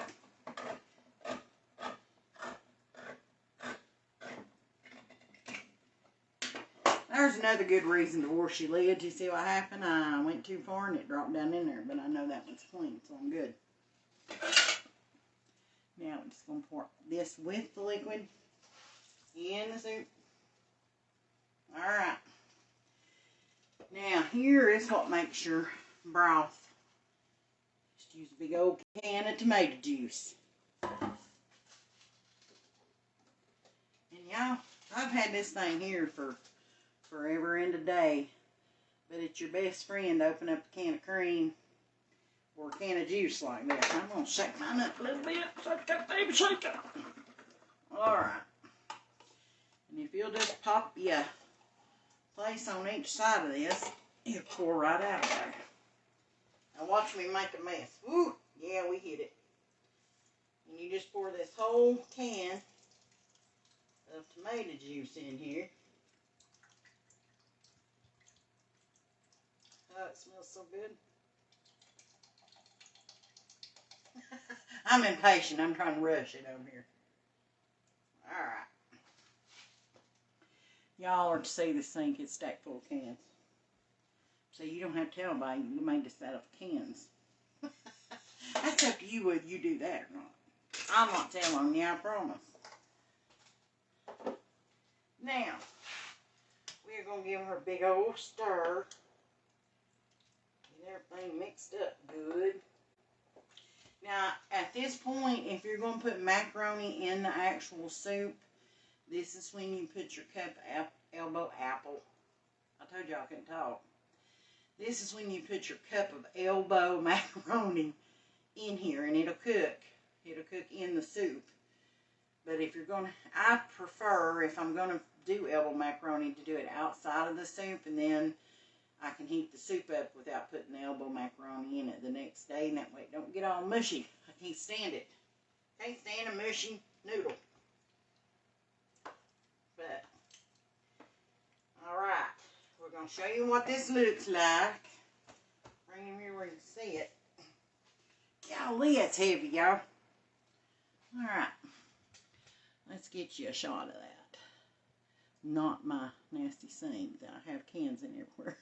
There's another good reason to wash your lids. You see what happened? I went too far and it dropped down in there, but I know that one's clean, so I'm good. Now I'm just going to pour this with the liquid in the soup. Alright. Now here is what makes your broth. Just use a big old can of tomato juice. And y'all, I've had this thing here for forever and a day. But it's your best friend to open up a can of cream or a can of juice like this. I'm going to shake mine up a little bit. Shake that baby, shake it. Alright. And if you'll just pop your place on each side of this, it'll pour right out of there. Now watch me make a mess. Woo! Yeah, we hit it. And you just pour this whole can of tomato juice in here. Oh, it smells so good. I'm impatient. I'm trying to rush it over here. Alright. Y'all are to see this sink. It's stacked full of cans. So you don't have to tell anybody you made this out of cans. That's up to you whether you do that or not. I'm not telling you, I promise. Now, we're going to give her a big old stir. Get everything mixed up good. Now, at this point, if you're going to put macaroni in the actual soup, this is when you put your cup of elbow apple. I told you I couldn't talk. This is when you put your cup of elbow macaroni in here, and it'll cook. It'll cook in the soup. But if you're going to, I prefer, if I'm going to do elbow macaroni, to do it outside of the soup, and then I can heat the soup up without putting the elbow macaroni in it the next day, and that way it don't get all mushy. I can't stand it. Can't stand a mushy noodle. But, alright, we're going to show you what this looks like. Bring him here where you can see it. Golly, it's heavy, y'all. Alright, let's get you a shot of that. Not my nasty sink that I have cans in everywhere.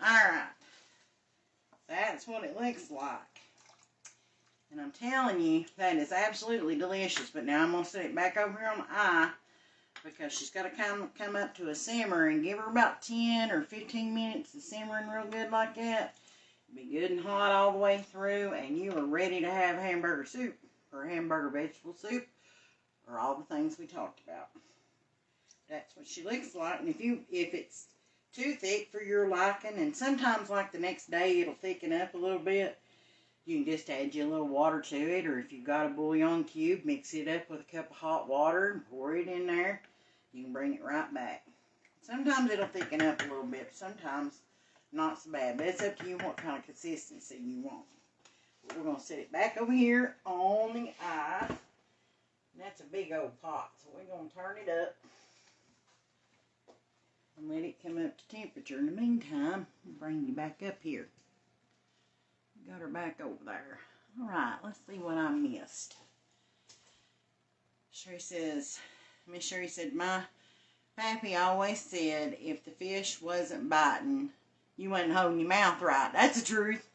Alright, that's what it looks like. And I'm telling you, that is absolutely delicious. But now I'm going to set it back over here on the eye, because she's got to come up to a simmer, and give her about 10 or 15 minutes of simmering real good like that. Be good and hot all the way through, and you are ready to have hamburger soup, or hamburger vegetable soup, or all the things we talked about. That's what she looks like. And if it's too thick for your liking, and sometimes like the next day it'll thicken up a little bit. You can just add you a little water to it, or if you've got a bouillon cube, mix it up with a cup of hot water and pour it in there. You can bring it right back. Sometimes it'll thicken up a little bit, sometimes not so bad, but it's up to you what kind of consistency you want. But we're going to set it back over here on the eye. And that's a big old pot, so we're going to turn it up and let it come up to temperature. In the meantime, I'll bring you back up here. Got her back over there. All right, let's see what I missed. Sherry says, Miss Sherry said, my pappy always said if the fish wasn't biting, you wasn't holding your mouth right. That's the truth.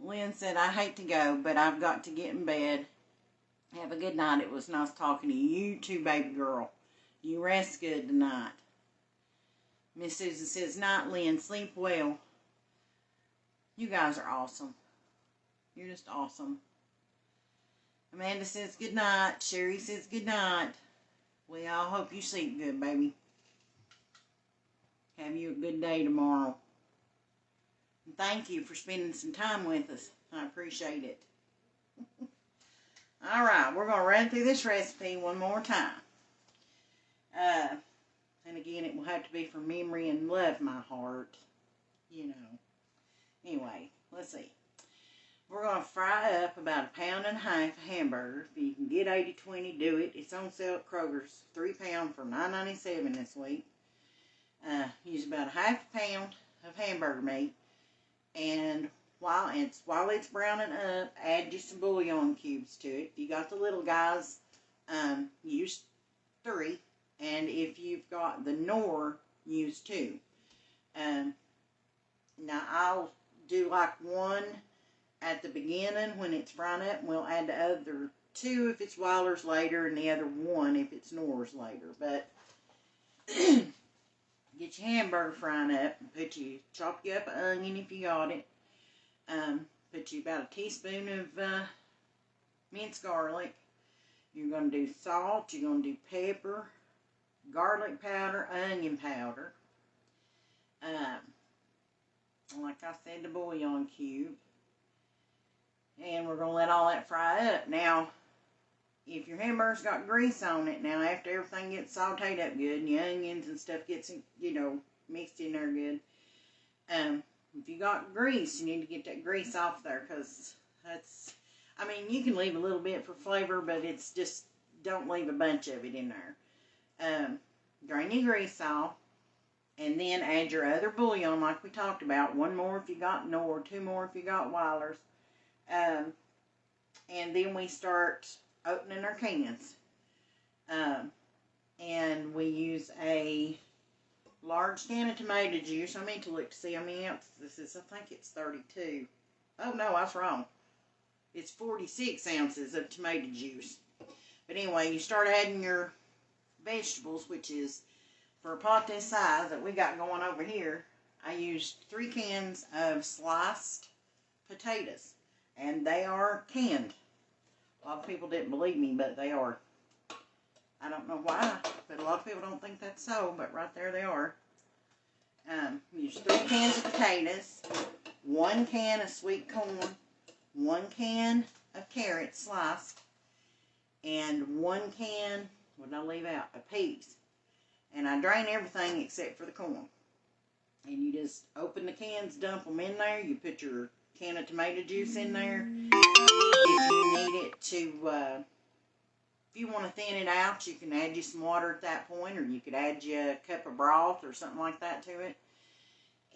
Lynn said, I hate to go, but I've got to get in bed. Have a good night. It was nice talking to you. You too, baby girl. You rest good tonight. Miss Susan says, night, Lynn. Sleep well. You guys are awesome. You're just awesome. Amanda says, good night. Sherry says, good night. We all hope you sleep good, baby. Have you a good day tomorrow. And thank you for spending some time with us. I appreciate it. All right, we're going to run through this recipe one more time. And again, it will have to be from memory and love my heart. You know. Anyway, let's see. We're going to fry up about 1.5 pounds of hamburger. If you can get 80-20, do it. It's on sale at Kroger's. 3 pounds for $9.97 this week. Use about 1/2 pound of hamburger meat. And while it's browning up, add just some bouillon cubes to it. If you got the little guys, use 3. And if you've got the Knorr, use 2. Now I'll do like 1 at the beginning when it's frying up, and we'll add the other 2 if it's Weiler's later, and the other 1 if it's Knorr's later. But get your hamburger frying up, and chop you up an onion if you got it. Put you about a teaspoon of minced garlic. You're going to do salt, you're going to do pepper, garlic powder, onion powder. Like I said, the bouillon cube. And we're going to let all that fry up. Now, if your hamburger's got grease on it, now after everything gets sauteed up good, and your onions and stuff gets, mixed in there good, if you got grease, you need to get that grease off there, because you can leave a little bit for flavor, but it's just, don't leave a bunch of it in there. Drain your grease off, and then add your other bouillon like we talked about. 1 more if you got Knorr, 2 more if you got Weiler's. And then we start opening our cans. And we use a large can of tomato juice. I mean to look to see how many ounces this is. I think it's 32. Oh no, I was wrong. It's 46 ounces of tomato juice. But anyway, you start adding your vegetables, which is, for a pot this size that we got going over here, I used 3 cans of sliced potatoes. And they are canned. A lot of people didn't believe me, but they are. I don't know why, but a lot of people don't think that's so, but right there they are. Use 3 cans of potatoes, 1 can of sweet corn, 1 can of carrots sliced, and 1 can, what did I leave out, of peas. And I drain everything except for the corn. And you just open the cans, dump them in there. You put your can of tomato juice in there. If you need it to, if you want to thin it out, you can add you some water at that point, or you could add you a cup of broth or something like that to it.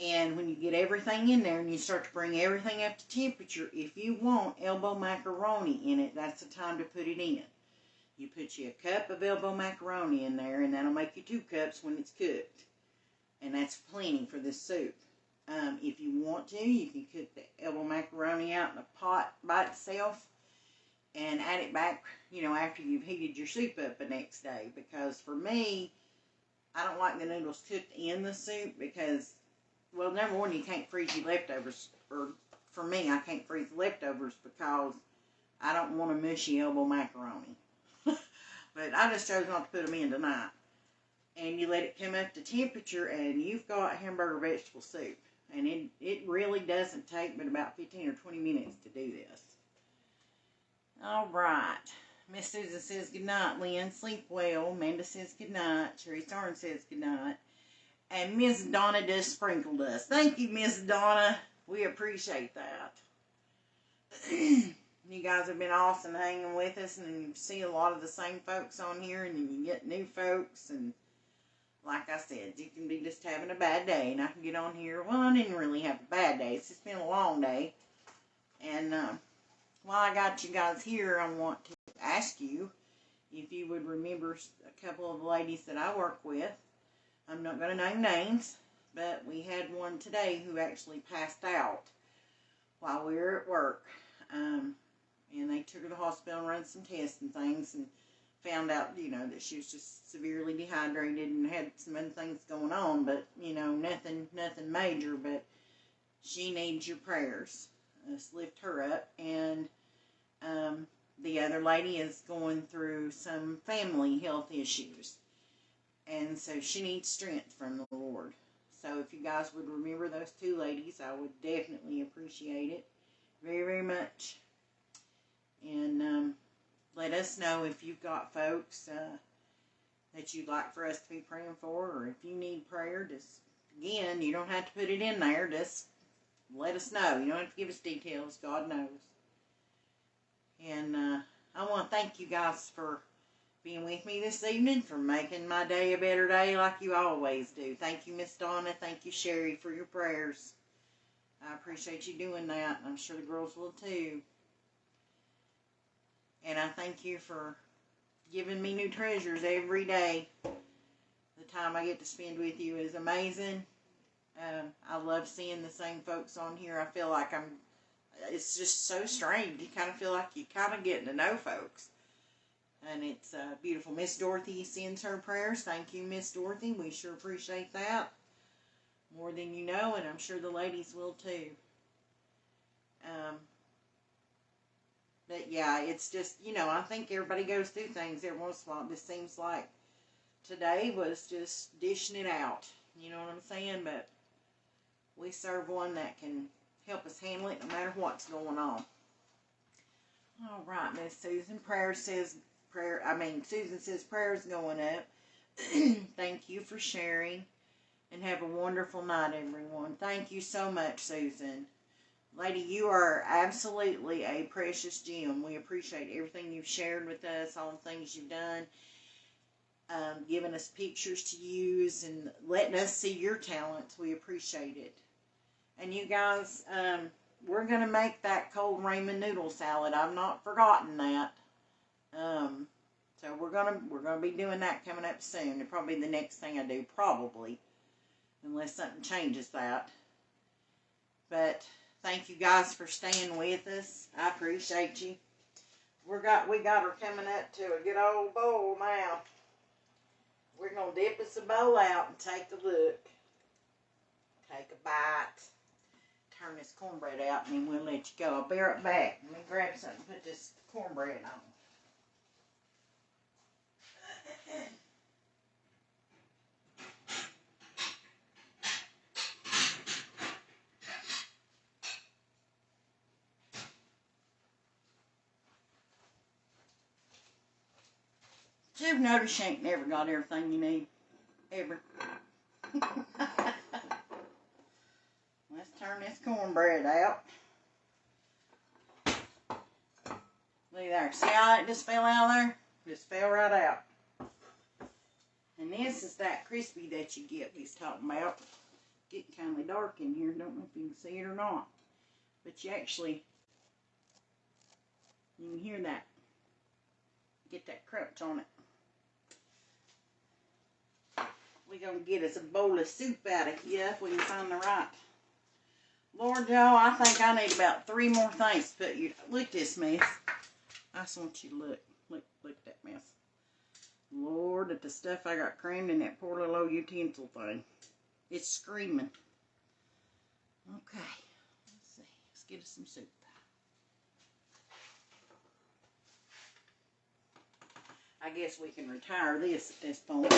And when you get everything in there and you start to bring everything up to temperature, if you want elbow macaroni in it, that's the time to put it in. You put you a cup of elbow macaroni in there, and that'll make you 2 cups when it's cooked. And that's plenty for this soup. If you want to, you can cook the elbow macaroni out in a pot by itself and add it back, after you've heated your soup up the next day. Because for me, I don't like the noodles cooked in the soup because, well, number one, you can't freeze your leftovers. Or for me, I can't freeze leftovers because I don't want a mushy elbow macaroni. But I just chose not to put them in tonight. and you let it come up to temperature, and you've got hamburger vegetable soup. And it really doesn't take but about 15 or 20 minutes to do this. All right. Miss Susan says good night, Lynn. Sleep well. Amanda says good night. Sherry Starn says good night. And Miss Donna just sprinkled us. Thank you, Miss Donna. We appreciate that. You guys have been awesome hanging with us, and you see a lot of the same folks on here, and then you get new folks, and like I said, you can be just having a bad day, and I can get on here. Well, I didn't really have a bad day. It's just been a long day. And while I got you guys here, I want to ask you if you would remember a couple of the ladies that I work with. I'm not going to name names, but we had one today who actually passed out while we were at work. And they took her to the hospital and ran some tests and things, and found out, that she was just severely dehydrated and had some other things going on, but, nothing major, but she needs your prayers. Let's lift her up. And the other lady is going through some family health issues, and so she needs strength from the Lord. So if you guys would remember those two ladies, I would definitely appreciate it very, very much. And let us know if you've got folks that you'd like for us to be praying for, or if you need prayer. Just, again, you don't have to put it in there. Just let us know. You don't have to give us details. God knows. And I want to thank you guys for being with me this evening, for making my day a better day like you always do. Thank you, Miss Donna. Thank you, Sherry, for your prayers. I appreciate you doing that, and I'm sure the girls will too. And I thank you for giving me new treasures every day. The time I get to spend with you is amazing. I love seeing the same folks on here. I feel like it's just so strange. You kind of feel like you're kind of getting to know folks. And it's beautiful. Miss Dorothy sends her prayers. Thank you, Miss Dorothy. We sure appreciate that. More than you know, and I'm sure the ladies will too. But yeah, it's just, I think everybody goes through things every once in a while. It just seems like today was just dishing it out. You know what I'm saying? But we serve one that can help us handle it no matter what's going on. All right, Miss Susan. Susan says prayers going up. Thank you for sharing. And have a wonderful night, everyone. Thank you so much, Susan. Lady, you are absolutely a precious gem. We appreciate everything you've shared with us, all the things you've done, giving us pictures to use, and letting us see your talents. We appreciate it. And you guys, we're going to make that cold ramen noodle salad. I've not forgotten that. So we're gonna be doing that coming up soon. It'll probably be the next thing I do, probably, unless something changes that. But thank you guys for staying with us. I appreciate you. We got her coming up to a good old bowl now. We're gonna dip us a bowl out and take a look. Take a bite. Turn this cornbread out, and then we'll let you go. I'll be right back. Let me grab something to put this cornbread on. You've noticed you ain't never got everything you need. Ever. Let's turn this cornbread out. Look there. See how it just fell out of there? Just fell right out. And this is that crispy that you get we was talking about. Getting kind of dark in here. Don't know if you can see it or not. But you can hear that. Get that crunch on it. We're going to get us a bowl of soup out of here if we can find the right. Lord, Joe, I think I need about 3 more things to put you. Look at this mess. I just want you to look. Look at that mess. Lord, at the stuff I got crammed in that poor little old utensil thing. It's screaming. Okay. Let's see. Let's get us some soup. I guess we can retire this at this point.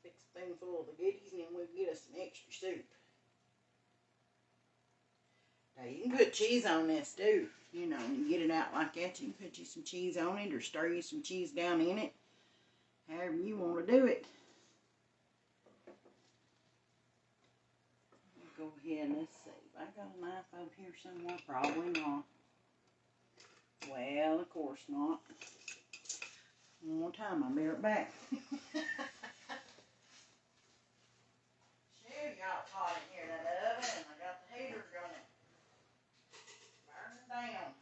Pick a spoonful of the goodies and then we'll get us some extra soup. Now you can put cheese on this too. You know, when you get it out like that, you can put you some cheese on it or stir you some cheese down in it. However you want to do it. Go ahead, let's see. I got a knife over here somewhere? Probably not. Well, of course not. One more time, I'll be right back. Shoot, y'all hot in here, that oven, and I got the heater running. Burning down.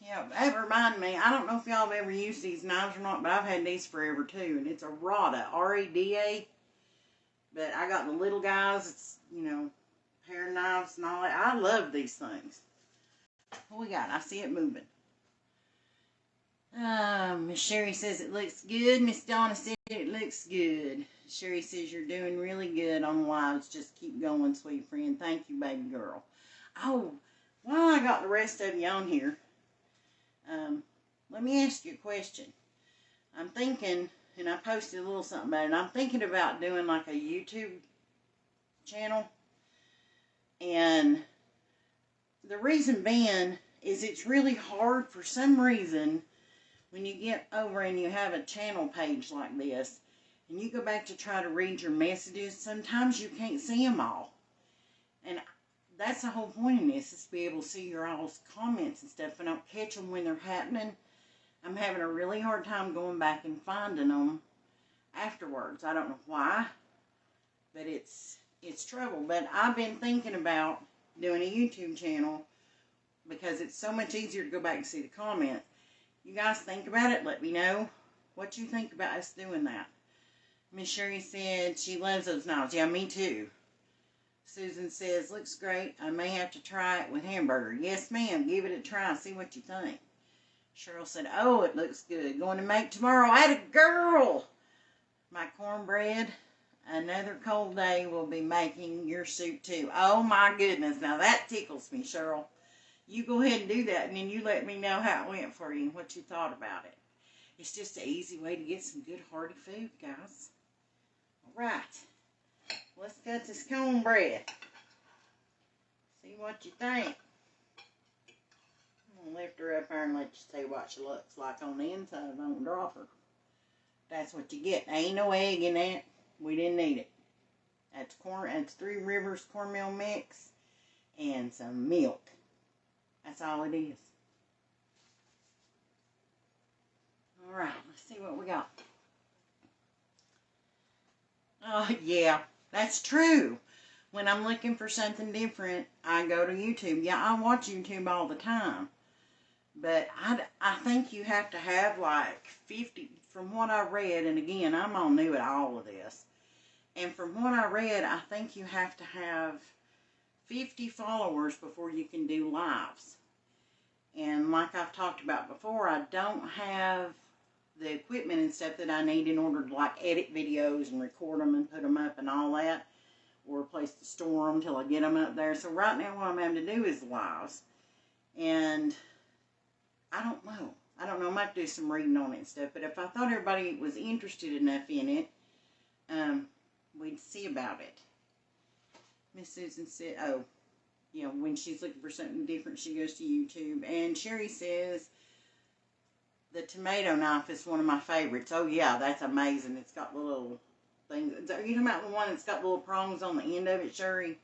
Yeah, that reminded me, I don't know if y'all have ever used these knives or not, but I've had these forever too, and it's a Rada, R-A-D-A, but I got the little guys, it's, you know, pair knives and all that. I love these things. What we got? I see it moving. Miss Sherry says it looks good. Miss Donna said it looks good. Sherry says you're doing really good on lives. Just keep going, sweet friend. Thank you, baby girl. Oh, while I got the rest of you on here, let me ask you a question. I'm thinking, and I posted a little something about it, and I'm thinking about doing like a YouTube channel. And the reason being is it's really hard for some reason when you get over and you have a channel page like this and you go back to try to read your messages, sometimes you can't see them all. And that's the whole point of this, is to be able to see your all's comments and stuff, and I don't catch them when they're happening. I'm having a really hard time going back and finding them afterwards. I don't know why, but it's trouble. But I've been thinking about doing a YouTube channel because it's so much easier to go back and see the comments. You guys think about it. Let me know what you think about us doing that. Miss Sherry said she loves those knives. Yeah, me too. Susan says, looks great. I may have to try it with hamburger. Yes, ma'am. Give it a try. See what you think. Cheryl said, oh, it looks good. Going to make tomorrow. Atta girl. My cornbread. Another cold day will be making your soup too. Oh my goodness. Now that tickles me, Cheryl. You go ahead and do that, and then you let me know how it went for you and what you thought about it. It's just an easy way to get some good hearty food, guys. All right. Let's cut this cornbread. See what you think. I'm going to lift her up there and let you see what she looks like on the inside. Don't drop her. That's what you get. There ain't no egg in that. We didn't need it. That's Three Rivers cornmeal mix and some milk. That's all it is. Alright, let's see what we got. Oh, yeah, that's true. When I'm looking for something different, I go to YouTube. Yeah, I watch YouTube all the time. But I think you have to have like 50, from what I read, and again, I'm all new at all of this. And from what I read, I think you have to have 50 followers before you can do lives. And like I've talked about before, I don't have the equipment and stuff that I need in order to like edit videos and record them and put them up and all that, or a place to store them till I get them up there. So right now what I'm having to do is lives. And I don't know. I might have to do some reading on it and stuff, but if I thought everybody was interested enough in it, we'd see about it. Miss Susan said, oh, you know, when she's looking for something different, she goes to YouTube. And Sherry says, the tomato knife is one of my favorites. Oh, yeah, that's amazing. It's got little things. Are you talking about the one that's got little prongs on the end of it, Sherry?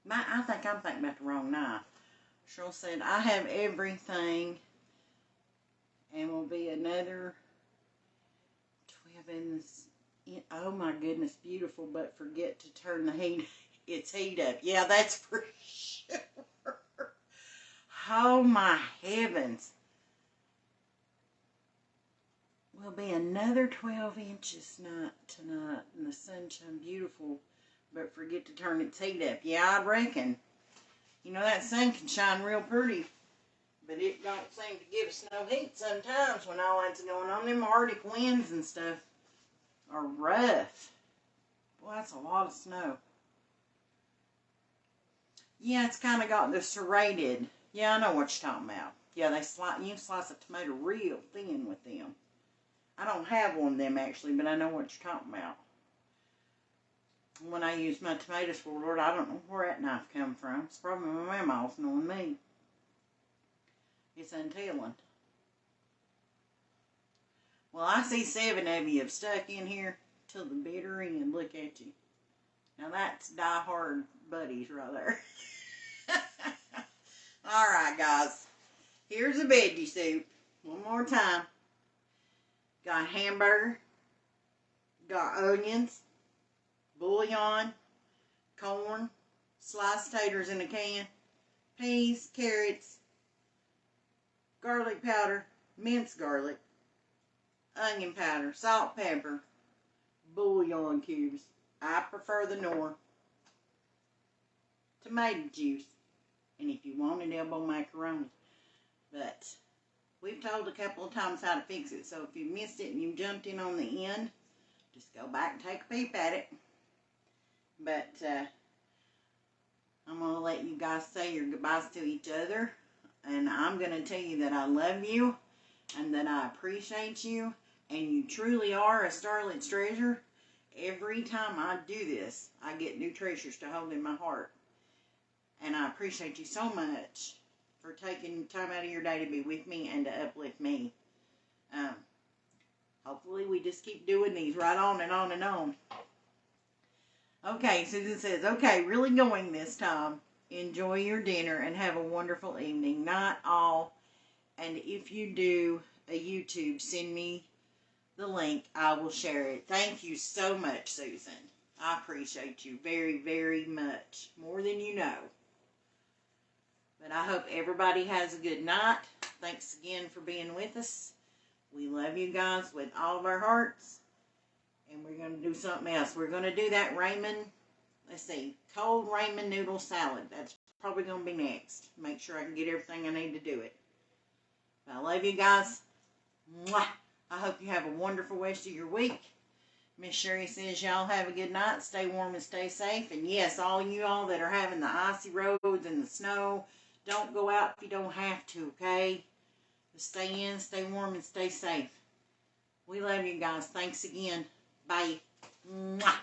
I think I'm thinking about the wrong knife. Cheryl said, I have everything. And will be another 12 in this. Oh my goodness, beautiful, but forget to turn the heat. It's heat up. Yeah, that's for sure. Oh my heavens. Will be another 12 inches tonight in the sunshine. Beautiful, but forget to turn its heat up. Yeah, I reckon. You know, that sun can shine real pretty, but it don't seem to give us no heat sometimes when all that's going on. Them Arctic winds and stuff are rough. Well, that's a lot of snow. Yeah, it's kind of got the serrated. Yeah, I know what you're talking about. Yeah, you slice a tomato real thin with them. I don't have one of them actually, but I know what you're talking about. When I use my tomatoes for, Lord, I don't know where that knife come from. It's probably my mama's knowing me. It's untelling. Well, I see 7 of you have stuck in here till the bitter end. Look at you. Now that's die-hard buddies right there. Alright, guys. Here's a veggie soup. One more time. Got hamburger. Got onions. Bouillon. Corn. Sliced taters in a can. Peas. Carrots. Garlic powder. Minced garlic. Onion powder. Salt, pepper. Bouillon cubes. I prefer the Knorr. Tomato juice. And if you wanted elbow macaroni. But we've told a couple of times how to fix it. So if you missed it and you jumped in on the end, just go back and take a peep at it. But I'm going to let you guys say your goodbyes to each other. And I'm going to tell you that I love you. And that I appreciate you. And you truly are a Starlet's treasure. Every time I do this, I get new treasures to hold in my heart. And I appreciate you so much for taking time out of your day to be with me and to uplift me. Hopefully we just keep doing these right on and on and on. Okay, Susan says, okay, really going this time. Enjoy your dinner and have a wonderful evening. Not all. And if you do a YouTube, send me the link. I will share it. Thank you so much, Susan. I appreciate you very, very much. More than you know. But I hope everybody has a good night. Thanks again for being with us. We love you guys with all of our hearts. And we're going to do something else. We're going to do that cold ramen noodle salad. That's probably going to be next. Make sure I can get everything I need to do it. But I love you guys. Mwah. I hope you have a wonderful rest of your week. Miss Sherry says y'all have a good night. Stay warm and stay safe. And yes, all you all that are having the icy roads and the snow, don't go out if you don't have to, okay? Just stay in, stay warm, and stay safe. We love you guys. Thanks again. Bye. Mwah.